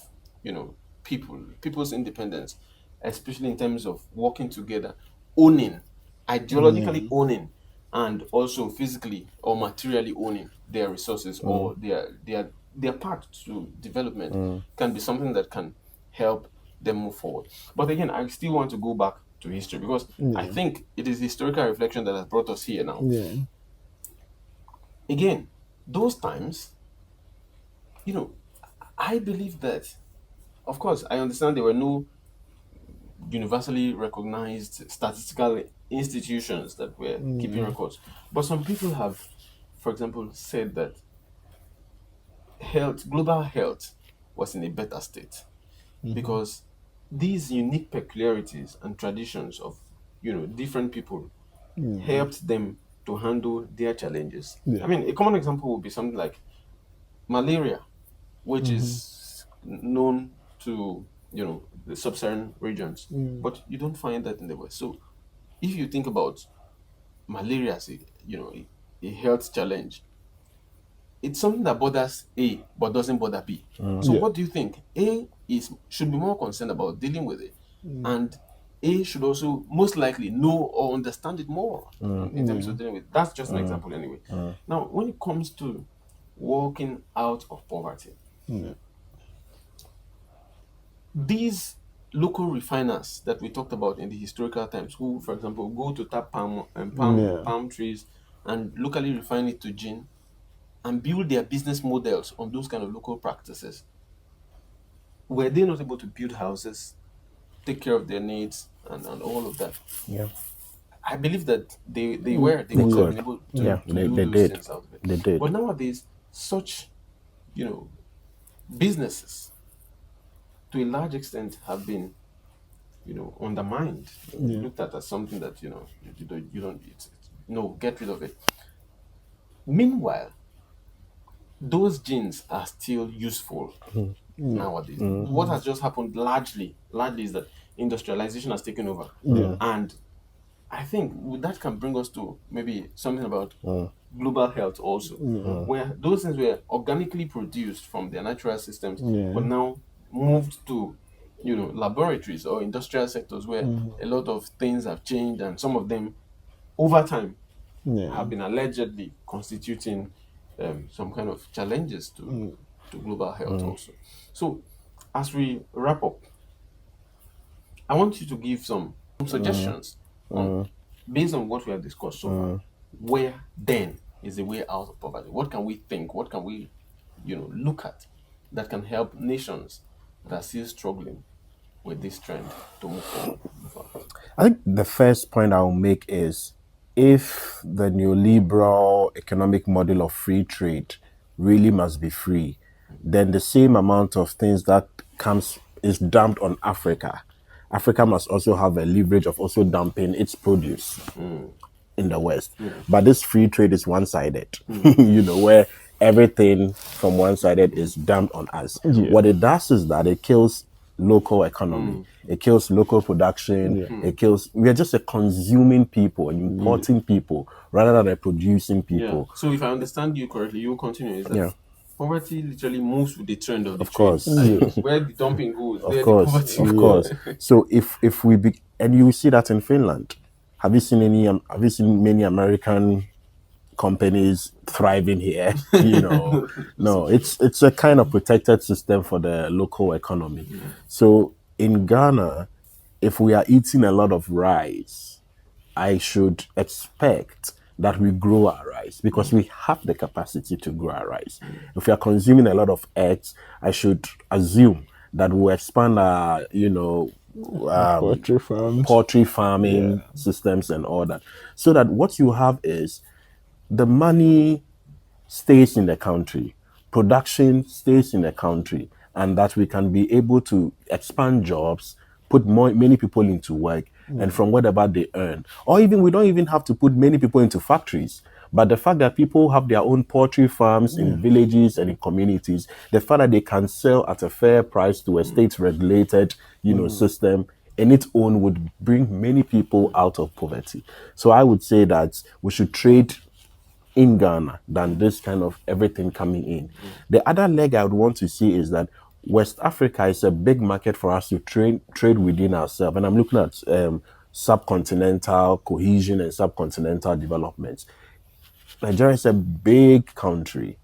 people's independence, especially in terms of working together, owning, ideologically Yeah. owning, and also physically or materially owning their resources or their part to development can be something that can help them move forward. But again, I still want to go back to history because I Yeah. think it is historical reflection that has brought us here now. Yeah. Again, those times, you know, I believe that, of course, I understand there were no universally recognized statistical institutions that were keeping records. But some people have, for example, said that global health was in a better state because these unique peculiarities and traditions of different people helped them to handle their challenges. I Yeah. mean, a common example would be something like malaria, which is known to the sub-Saharan regions, but you don't find that in the West. So, if you think about malaria as a health challenge, it's something that bothers A but doesn't bother B. So, Yeah. what do you think? A is should be more concerned about dealing with it, and A should also most likely know or understand it more in terms of dealing with it. That's just an example, anyway. Now, when it comes to walking out of poverty, these local refiners that we talked about in the historical times, who, for example, go to tap palm and Yeah. palm trees and locally refine it to gin and build their business models on those kind of local practices, were they not able to build houses, take care of their needs, and all of that? Yeah, I believe that they they must have been could. able Yeah, to do they those did. things out there. They did. But nowadays, such you know businesses to a large extent have been undermined, Yeah. looked at as something that you don't no, get rid of it. Meanwhile, those genes are still useful nowadays. What has just happened largely is that industrialization has taken over, Yeah. and I think that can bring us to maybe something about global health also, where those things were organically produced from their natural systems, Yeah. but now moved to laboratories or industrial sectors where a lot of things have changed, and some of them over time Yeah. have been allegedly constituting some kind of challenges to global health also. So, as we wrap up, I want you to give some suggestions on, based on what we have discussed so far, where then is the way out of poverty. What can we think? What can we, look at that can help nations that are still struggling with this trend to move forward? I think the first point I'll make is if the neoliberal economic model of free trade really must be free, then the same amount of things that comes is dumped on Africa. Africa must also have a leverage of also dumping its produce in the West. But this free trade is one sided, where everything from one sided is dumped on us. Yeah. What it does is that it kills local economy, it kills local production, Yeah. it kills, we are just a consuming people, an importing people, rather than a producing Yeah. people. So, if I understand you correctly, you continue is that Yeah, poverty literally moves with the trend of the of train. course. Where the dumping goes, Of there the course, poverty of goes. course. So if we be, and you will see that in Finland. Have you seen any? Have you seen many American companies thriving here? No. It's a kind of protected system for the local economy. So in Ghana, if we are eating a lot of rice, I should expect that we grow our rice because we have the capacity to grow our rice. If we are consuming a lot of eggs, I should assume that we'll expand our, Poultry farms. poultry farming Yeah. systems and all that. So that what you have is the money stays in the country, production stays in the country, and that we can be able to expand jobs, put many people into work, and from whatever they earn. Or even we don't even have to put many people into factories. But the fact that people have their own poultry farms in villages and in communities, the fact that they can sell at a fair price to a state-regulated, system in its own would bring many people out of poverty. So I would say that we should trade in Ghana than this kind of everything coming in. The other leg I would want to see is that West Africa is a big market for us to trade within ourselves. And I'm looking at subcontinental cohesion and subcontinental development. Nigeria is a big country.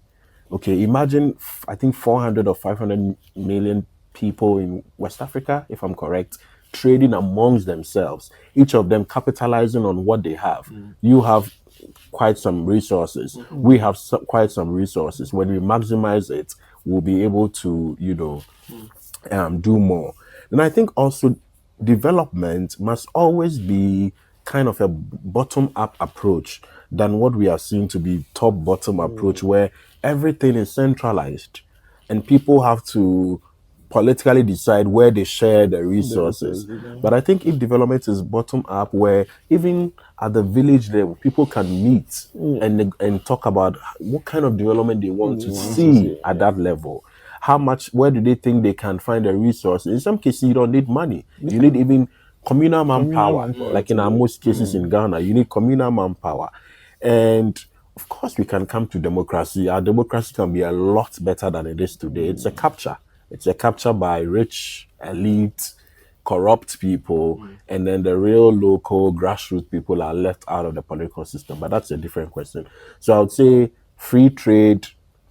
Okay, imagine, I think 400 or 500 million people in West Africa, if I'm correct, trading amongst themselves, each of them capitalizing on what they have. You have quite some resources. We have quite some resources. When we maximize it, we'll be able to, do more. And I think also development must always be kind of a bottom up approach than what we are seeing to be top bottom approach where everything is centralized and people have to politically decide where they share the resources. But I think if development is bottom up, where even at the village level, people can meet and talk about what kind of development they want to see at that level. How much, where do they think they can find the resources? In some cases, you don't need money. You need even communal Communal manpower. manpower Like to in our do it. most cases in Ghana, you need communal manpower. And of course, we can come to democracy. Our democracy can be a lot better than it is today. It's a capture. It's a capture by rich, elite, corrupt people, and then the real local grassroots people are left out of the political system. But that's a different question. So I would say free trade,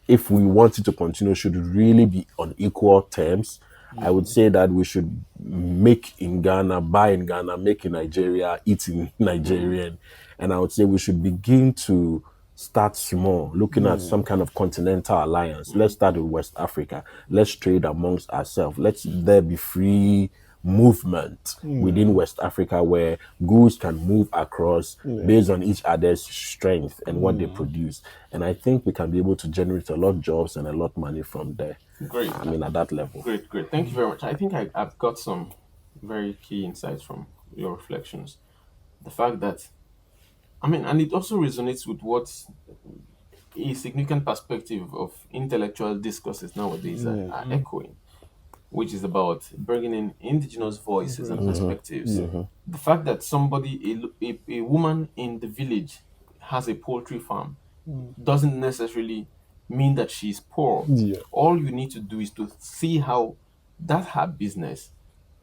if we want it to continue, should really be on equal terms. I would say that we should make in Ghana, buy in Ghana, make in Nigeria, eat in Nigerian. And I would say we should begin to start small, looking at some kind of continental alliance. Let's start with West Africa. Let's trade amongst ourselves. Let's there be free movement within West Africa where goods can move across based on each other's strength and what they produce. And I think we can be able to generate a lot of jobs and a lot of money from there. Great. I mean, at that level. Great. Thank you very much. I think I've got some very key insights from your reflections. The fact that, and it also resonates with what a significant perspective of intellectual discourses nowadays are echoing, which is about bringing in indigenous voices and perspectives. The fact that a woman in the village has a poultry farm doesn't necessarily mean that she's poor. Yeah. All you need to do is to see how that her business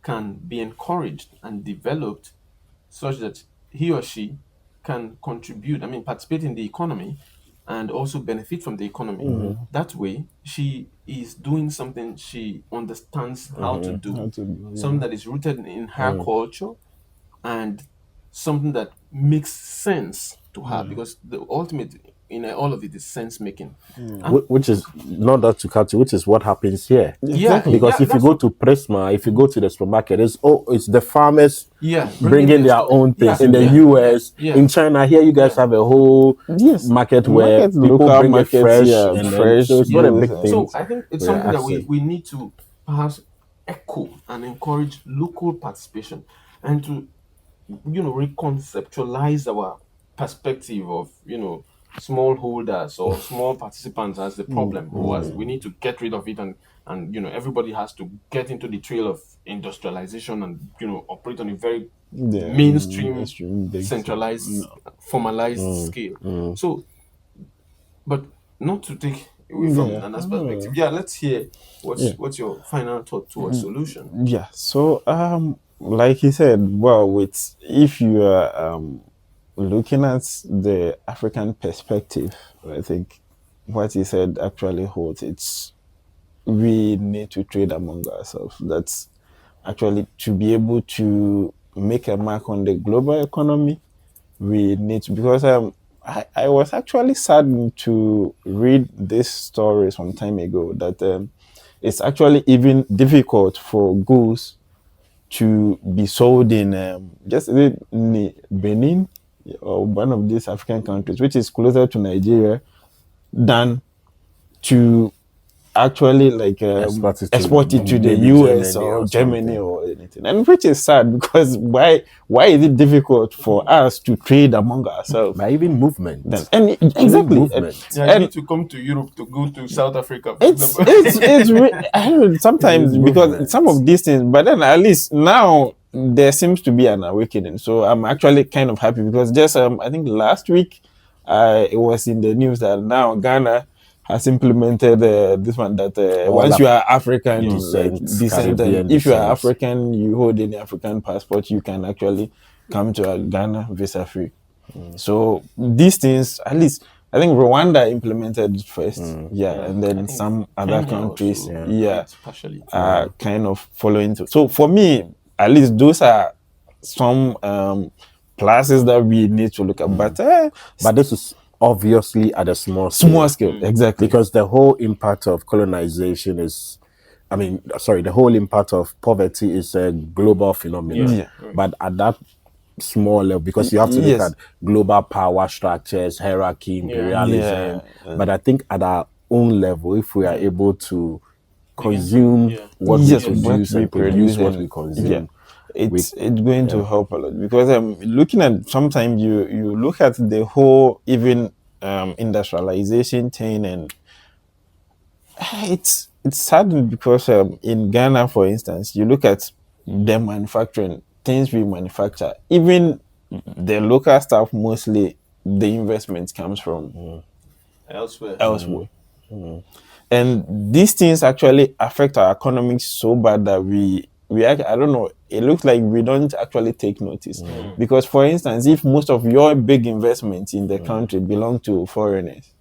can be encouraged and developed such that he or she can contribute, I mean, participate in the economy and also benefit from the economy. That way, she is doing something she understands how to How do, to do, something yeah. that is rooted in her culture and something that makes sense to her because the ultimate in all of it is sense making. And Which is not that to cut you, which is what happens here. yeah, Exactly. Because yeah, if you that's go what. to Prisma, if you go to the supermarket, it's the farmers Yeah, bringing bringing their their stuff. own things. Yeah, In the yeah, yeah, US, yeah, in China, here you guys yeah. have a whole Yes. market where Markets, people local bring it markets, fresh, yeah, and then so fresh it's not a Yeah. big goods. thing. So I think it's We're something that asking. we need to perhaps echo and encourage local participation and to reconceptualize our perspective of smallholders or small participants as the problem or as we need to get rid of it and everybody has to get into the trail of industrialization and operate on a very Yeah, mainstream extreme big. centralized No. formalized scale. So but not to take away from Yeah. Nana's perspective. Yeah, let's hear what's your final thought towards solution. Yeah. So, like he said, well, with if you are looking at the African perspective, I think what he said actually holds. It's we need to trade among ourselves. That's actually to be able to make a mark on the global economy. We need to because I was actually saddened to read this story some time ago that it's actually even difficult for goods to be sold in just is it Benin or one of these African countries, which is closer to Nigeria, than to actually like export it to the maybe US Germany or or Germany something. or anything, and which is sad because why is it difficult for us to trade among ourselves? But even Then movement, and even exactly movement, Yeah, you and need to come to Europe to go to South Africa, for it's example. it's it's I don't know, sometimes even because some movement. of these things, but then at least now there seems to be an awakening. So I'm actually kind of happy because just I think last week it was in the news that now Ghana has implemented this one that All once you of are African like descent, descent and Caribbean if you are descent. African you hold any African passport you can actually come to Ghana visa free. So these things, at least, I think Rwanda implemented it first, yeah, Yeah, and I then think some other Kenya countries, also yeah, did partially too. are kind of following. So for me, at least those are some classes that we need to look at. But But this is obviously at a small small scale scale, exactly. because the whole impact of colonization is, I mean, sorry, the whole impact of poverty is a global Yeah, phenomenon. Yeah. right. But at that small level, because you have to look at Yes. global power structures, hierarchy, Yeah, Yeah. imperialism. But I think at our own level, if we are able to begin to consume what we Yes, yes, what produce we and produce produce what and we yeah, consume, we it's going to yeah. help a lot because looking at sometimes you look at the whole even industrialization thing and it's sad because in Ghana, for instance, you look at the manufacturing things we manufacture, even the local stuff, mostly the investment comes from elsewhere. elsewhere. And these things actually affect our economics so bad that I don't know, it looks like we don't actually take notice. Because for instance, if most of your big investments in the country belong to foreigners,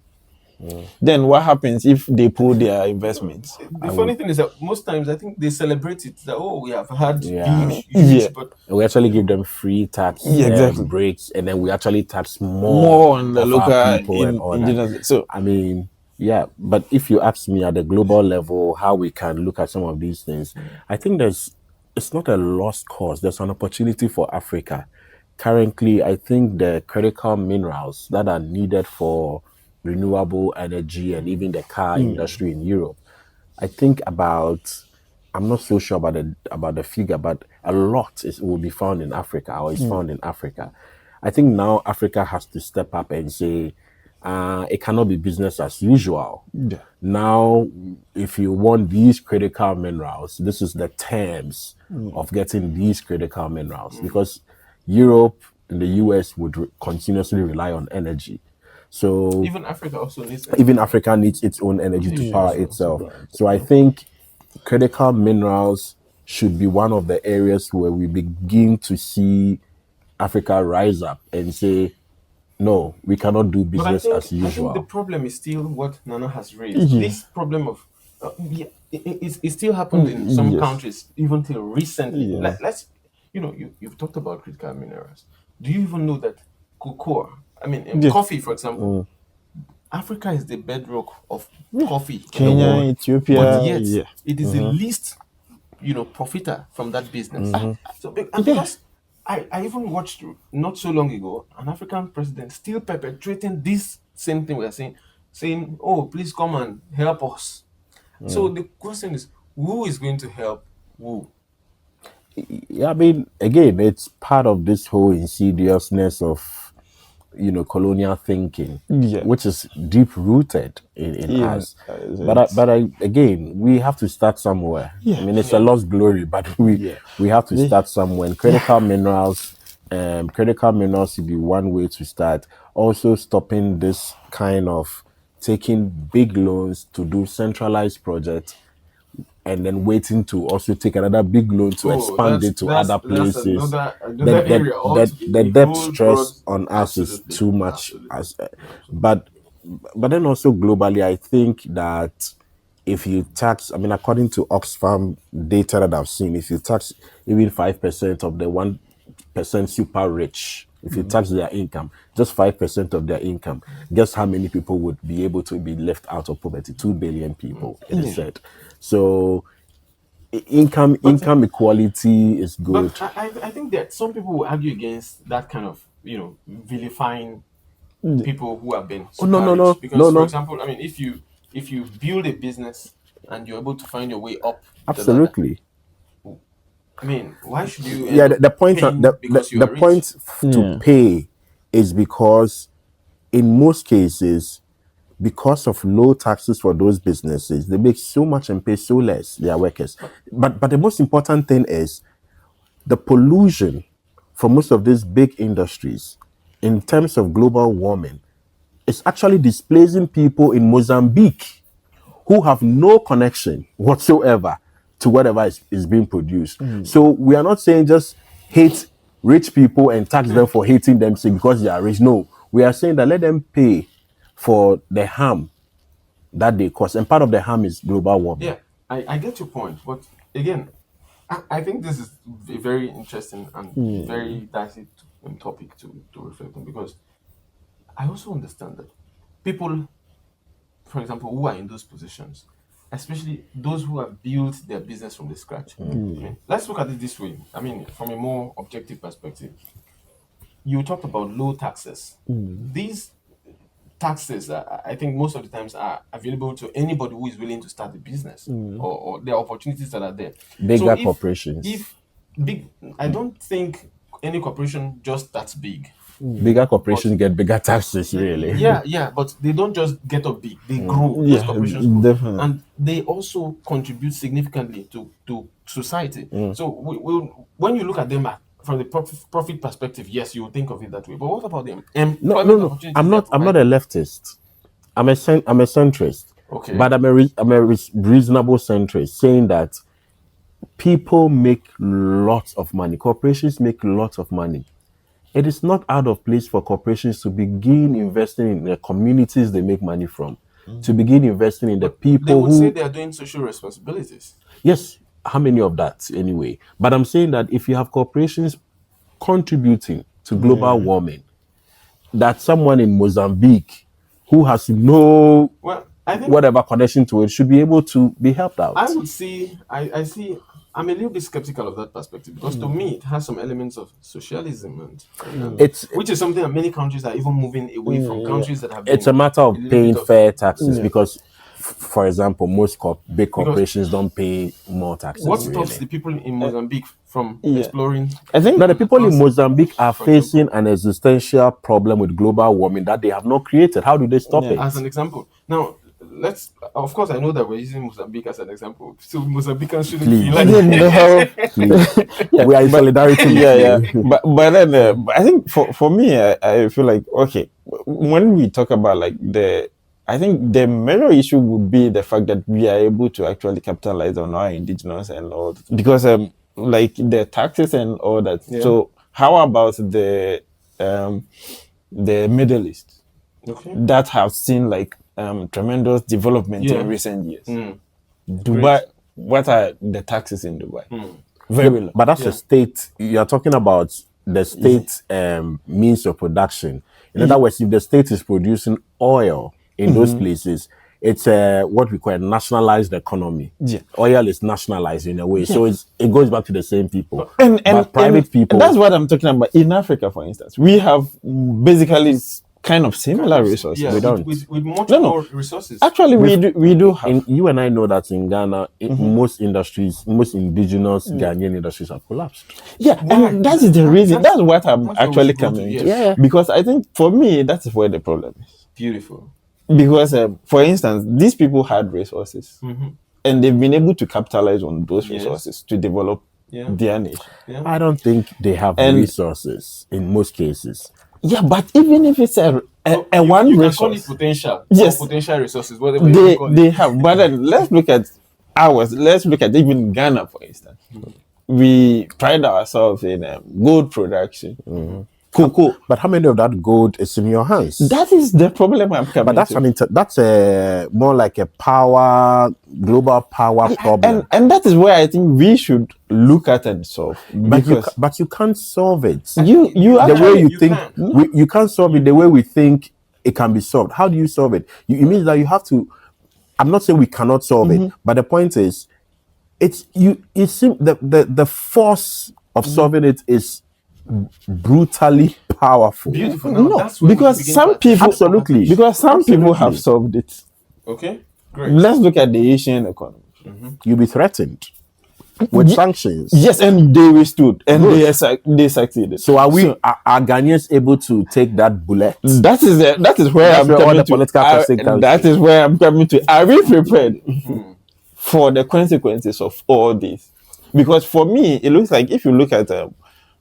then what happens if they pull their investments? The funny thing is that most times I think they celebrate it that we have had Yeah. huge, Yeah, but We actually give them free tax yeah, exactly. breaks, and then we actually tax more More on the of our local people and all that. indigenous. So I mean, yeah, but if you ask me at the global level how we can look at some of these things, I think it's not a lost cause. There's an opportunity for Africa. Currently, I think the critical minerals that are needed for renewable energy and even the car industry in Europe, I think about I'm not so sure about the figure, but a lot will be found in Africa or is found in Africa. I think now Africa has to step up and say it cannot be business as usual. yeah, Now, if you want these critical minerals, this is the terms of getting these critical minerals because Europe and the US would continuously rely on energy. So even Africa also needs even energy. Africa needs its own energy to yeah, power so itself. right. So I think critical minerals should be one of the areas where we begin to see Africa rise up and say, no, we cannot do But business as I think the usual. problem is still what Nana has raised. Yeah. This problem of it still happened in some Yes. countries even till recently. Yeah. Let's you've talked about critical minerals. Do you even know that cocoa? I mean, Yeah. coffee, for example. Africa is the bedrock of coffee in the Kenya, world, Ethiopia, but yet yeah. it is the least profiter from that business. So and Yeah. because I even watched not so long ago an African president still perpetrating this same thing we are saying, oh, please come and help us. So the question is, who is going to help who? Yeah, I mean, again, it's part of this whole insidiousness of, colonial thinking, Yeah. which is deep rooted in In, us. But again, we have to start somewhere. Yeah. I mean, it's a lost glory, but we have to start somewhere. And critical minerals would be one way to start. Also, stopping this kind of taking big loans to do centralized projects and then waiting to also take another big loan to Oh, expand it to other that's places. another area The a debt whole broad. stress on us is Absolutely, too much. absolutely, But then also globally, I think that if you tax, I mean, according to Oxfam data that I've seen, if you tax even 5% of the 1% super rich, if you tax their income, just 5% of their income, guess how many people would be able to be left out of poverty? 2 billion people, it is said. So income But equality is good. But I think that some people will argue against that kind of vilifying people who have been Oh, no, super no, rich, no, no, because for no. example, I mean, if you build a business and you're able to find your way up the ladder, Absolutely. I mean, why should you Yeah, end up the point paying because you the are rich? point to pay is because in most cases, because of low taxes for those businesses, they make so much and pay so less their workers. But the most important thing is the pollution from most of these big industries in terms of global warming is actually displacing people in Mozambique who have no connection whatsoever to whatever is being produced. So we are not saying just hate rich people and tax them for hating them say because they are rich. No, we are saying that let them pay for the harm that they cause. And part of the harm is global warming. Yeah, I get your point, but again, I think this is a very interesting and very dicey topic to reflect on, because I also understand that people, for example, who are in those positions, especially those who have built their business from the scratch. I mean, let's look at it this way. I mean, from a more objective perspective, you talked about low taxes. These taxes, I think most of the times are available to anybody who is willing to start a business, or there are opportunities that are there. So Bigger corporations. if big, I don't think any corporation just that big. Bigger corporations get bigger taxes, really. Yeah, but they don't just get up big; they grow. Those Yeah, corporations grow, definitely. and they also contribute significantly to society. So when you look at them from the profit perspective, yes, you will think of it that way. But what about them? No, Employment no, no. opportunities I'm they are not. I'm not a providing? leftist. I'm a centrist. Okay. But I'm a reasonable centrist, saying that people make lots of money. Corporations make lots of money. It is not out of place for corporations to begin investing in the communities they make money from, to begin investing in the But they people would say who. they are doing social responsibilities. Yes, how many of that anyway? But I'm saying that if you have corporations contributing to global warming, that someone in Mozambique who has no Well, I think whatever connection to it should be able to be helped out. I would see. I see. I'm a little bit skeptical of that perspective, because to me it has some elements of socialism, and It's which is something that many countries are even moving away from. Countries that have been it's a matter of little paying bit of, fair taxes because, for example, most big because corporations don't pay more taxes. what Really. stops the people in Mozambique from exploring? I think Now, the people in Mozambique are for example. facing an existential problem with global warming that they have not created. How do they stop it? As an example. Now, of course, I know that we're using Mozambique as an example, so Mozambicans shouldn't Please. feel like We are in solidarity. yeah. But then I think for me, I feel like, okay, when we talk about like the I think the major issue would be the fact that we are able to actually capitalize on our indigenous and all because like the taxes and all that. Yeah. So how about the Middle East Okay. that have seen like tremendous development Yeah. in recent years? Mm. Dubai, what are the taxes in Dubai? Very low. But that's Yeah. a state. You're talking about the state means of production. In other words, if the state is producing oil in those places, it's what we call a nationalized economy. Yeah. Oil is nationalized in a way, so it goes back to the same people. And but private people. that's what I'm talking about. In Africa, for instance, we have basically kind of similar resources. Yeah, We don't. with much No, no. more resources. Actually, we do have. You and I know that in Ghana, most industries, most indigenous Ghanaian industries have collapsed. Yeah, Why? and that is the reason. That's what I'm that's where we actually should go to, coming yes. to. Yeah. Because I think for me, that's where the problem is. Beautiful. Because, for instance, these people had resources and they've been able to capitalize on those Yes. resources to develop Yeah. their nation. Yeah. I don't think they have And- resources in most cases. Yeah, but even if it's a You one can call it resource, potential. Yes. Or potential resources, whatever you call it. they have. But then let's look at ours. Let's look at even Ghana, for instance. We pride ourselves in gold production, cocoa. But how many of that gold is in your hands? That is the problem I'm coming But that's to. a more like a global power problem. And that is where I think we should look at and solve. Because But you can't solve it. you The actually, way you you think, can. you can't solve it the way we think it can be solved. How do you solve it? It means that you have to. I'm not saying we cannot solve it, but the point is, it's you. It seems the force of solving it is brutally powerful. Beautiful. Now, no, that's where we because begin some to- people Absolutely. because some people have Absolutely. solved it. Okay. Great. Let's look at the Asian economy. You'll be threatened with sanctions. Yes, and they withstood and they succeeded. So are Ghanaians able to take that bullet? That is where That's I'm where all coming the to. political toxic comes That is where I'm coming to. Are we prepared for the consequences of all this? Because for me, it looks like if you look at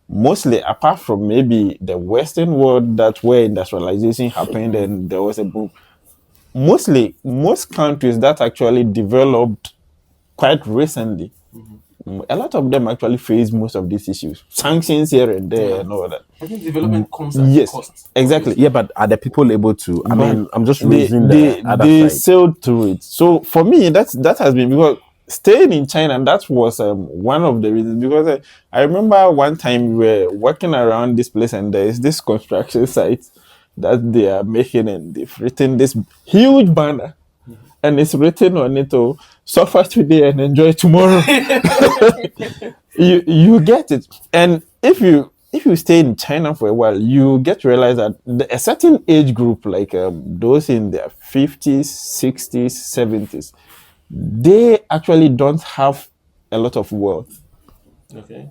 mostly apart from maybe the Western world, that's where industrialization happened and there was a boom. Most countries that actually developed quite recently, a lot of them actually face most of these issues. Sanctions here and there and all that. I think development comes at Yes, cost. exactly. Yeah, but are the people able to? I mean, I'm just They, raising they, the other they side. sailed through it. So for me, that has been because staying in China, that was one of the reasons. Because I remember one time we were walking around this place and there is this construction site that they are making and they've written this huge banner and it's written on it, "Oh, suffer today and enjoy tomorrow." you get it. And if you stay in China for a while, you get to realize that a certain age group, like those in their 50s, 60s, 70s, they actually don't have a lot of wealth. Okay.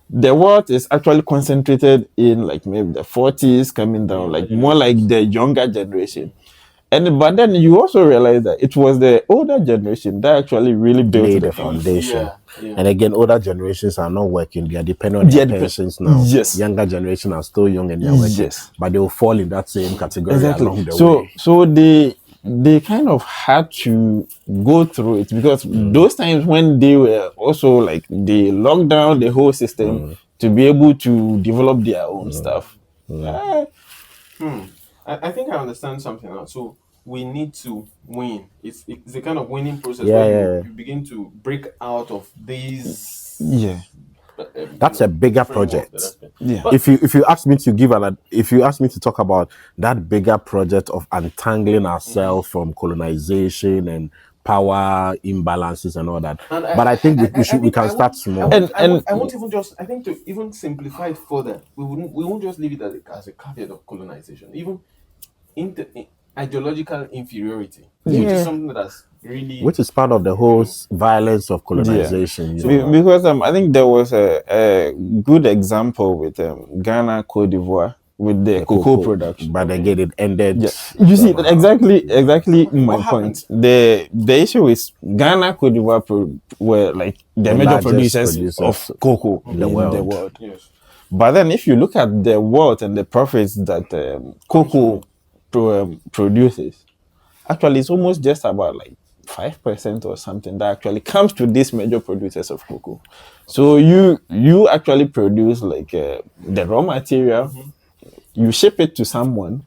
The wealth is actually concentrated in like maybe the 40s coming down, like more like the younger generation. But then you also realize that it was the older generation that actually really built Lay the the foundation. Yeah. And again, older generations are not working. They are dependent on their pensions now. Yes. Younger generation are still young and they are working. Yes. But they will fall in that same category Exactly. along the So way. so they kind of had to go through it because those times when they were also like they locked down the whole system to be able to develop their own stuff. I think I understand something now. So we need to win. It's a kind of winning process Yeah, where yeah. you begin to break out of these. Yeah. That's a bigger framework project. that has been- Yeah. But- If you ask me to talk about that bigger project of untangling ourselves from colonization and power imbalances and all that, And but I think we can I start won't- small. I won't even just. I think to even simplify it further, we won't just leave it as a caveat of colonization. Even ideological inferiority, which is something that's really Which is part of the whole violence of colonization. you know. Because I think there was a good example with Ghana, Cote d'Ivoire with the cocoa production. But again, it ended. Yeah. You see, exactly my What point. The issue is Ghana, Cote d'Ivoire were like the major largest producers of cocoa in the world. yes. But then if you look at the wealth and the profits that cocoa produces, actually it's almost just about like 5% or something that actually comes to these major producers of cocoa. So you actually produce like the raw material, you ship it to someone,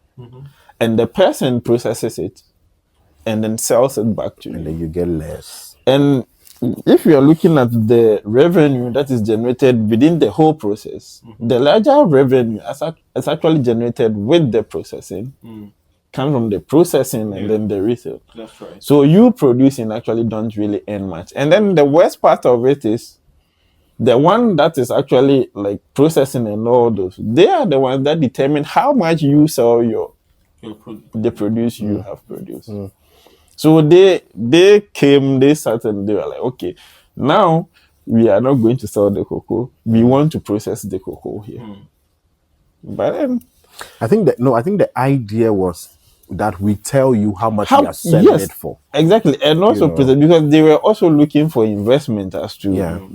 and the person processes it and then sells it back to And you. then you get less. And if you are looking at the revenue that is generated within the whole process, the larger revenue is actually generated with the processing, comes from the processing and then the resale. That's right. So you producing actually don't really earn much. And then the worst part of it is the one that is actually like processing and all those, they are the ones that determine how much you sell the produce you have produced. So they sat and they were like, okay, now we are not going to sell the cocoa. We want to process the cocoa here. But then I think the idea was that we tell you how much we are selling yes, it for. exactly, and also present, because they were also looking for investment as to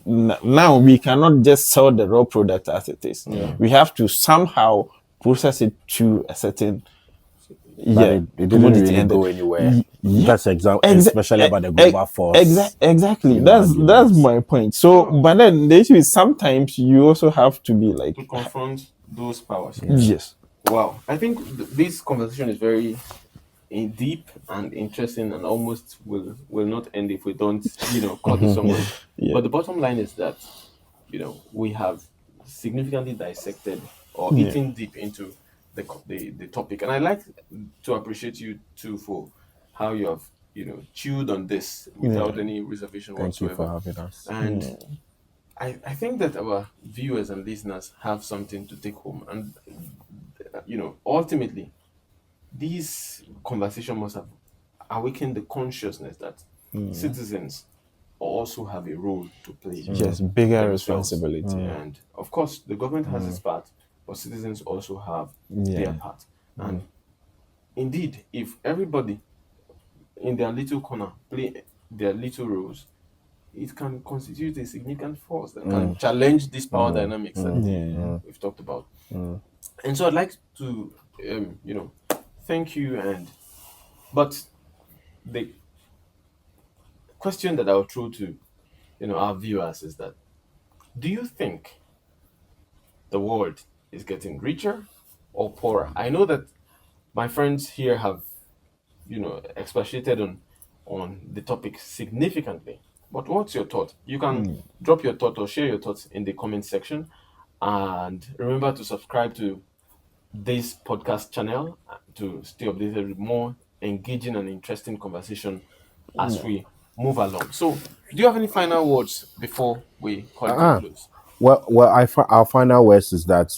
now we cannot just sell the raw product as it is. We have to somehow process it to a certain But it didn't commodity really and go anywhere. yeah, That's especially about the global force. exactly. That's arguments. my point. So, but then the issue is sometimes you also have to be like To confront those powers. yes. Wow. I think this conversation is very deep and interesting, and almost will not end if we don't, cut it somewhere. Yeah. But the bottom line is that, we have significantly dissected or eaten deep into the topic, and I like to appreciate you too for how you have chewed on this without any reservation Thank you whatsoever. for having us. And I think that our viewers and listeners have something to take home, and ultimately these conversation must have awakened the consciousness that citizens also have a role to play. Yes, bigger themselves. responsibility. And of course, the government has its part, but citizens also have their part. And indeed, if everybody in their little corner play their little roles, it can constitute a significant force that can challenge these power dynamics that we've talked about. And so I'd like to, thank you. But the question that I'll throw to, our viewers is that, do you think the world is getting richer or poorer? I know that my friends here have, expatiated on the topic significantly. But what's your thought? You can drop your thought or share your thoughts in the comment section. And remember to subscribe to this podcast channel to stay updated with more engaging and interesting conversation as we move along. So, do you have any final words before we call it a close? Well, our final words is that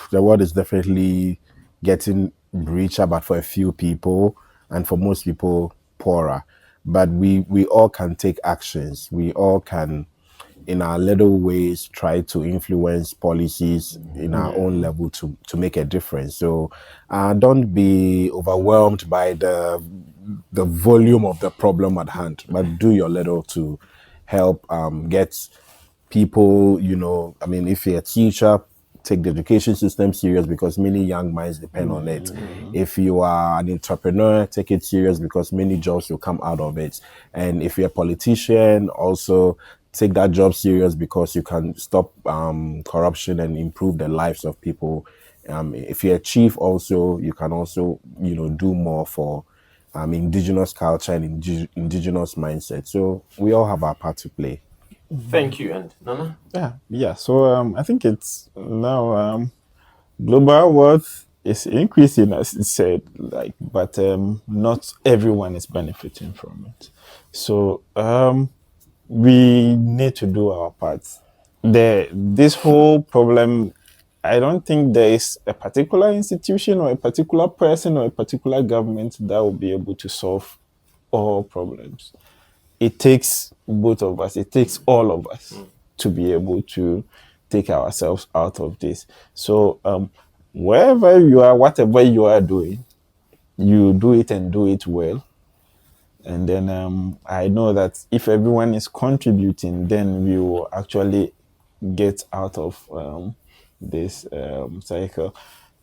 the world is definitely getting richer, but for a few people, and for most people, poorer. But we all can take actions. We all can, in our little ways, try to influence policies in our own level to make a difference. So don't be overwhelmed by the volume of the problem at hand, but do your little to help get people, I mean, if you're a teacher, take the education system serious because many young minds depend on it. If you are an entrepreneur, take it serious because many jobs will come out of it. And if you're a politician, also take that job serious because you can stop corruption and improve the lives of people. If you're a chief, also you can also do more for indigenous culture and indigenous mindset. So we all have our part to play. Thank you. And Nana? Yeah. So I think it's now global wealth is increasing, as it said, but not everyone is benefiting from it. So we need to do our part. This whole problem, I don't think there is a particular institution or a particular person or a particular government that will be able to solve all problems. It takes both of us, it takes all of us to be able to take ourselves out of this. So wherever you are, whatever you are doing, you do it and do it well. And then I know that if everyone is contributing, then we will actually get out of this cycle.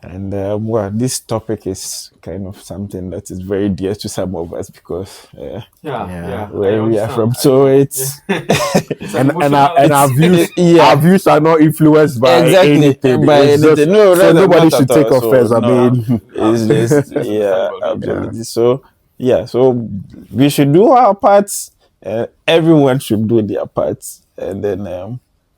And well, this topic is kind of something that is very dear to some of us because Yeah, Yeah. yeah, I where we are understand. from. I So know. it's It's an And emotional. our views yeah, our views are not influenced by exactly anything. by It's just anything. No, so nobody not should at take all. So offense. I no, mean, it's Absolutely. just It's yeah, understandable. yeah. absolutely. So yeah, so we should do our parts. Everyone should do their parts, and then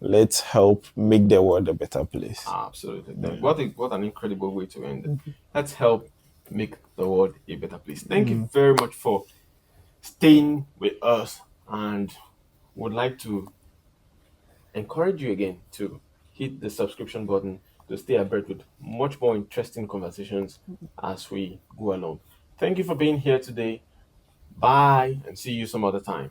let's help make the world a better place. Absolutely. What an incredible way to end it. Let's help make the world a better place. Thank you very much for staying with us, and would like to encourage you again to hit the subscription button to stay abreast with much more interesting conversations as we go along. Thank you for being here today. Bye, and see you some other time.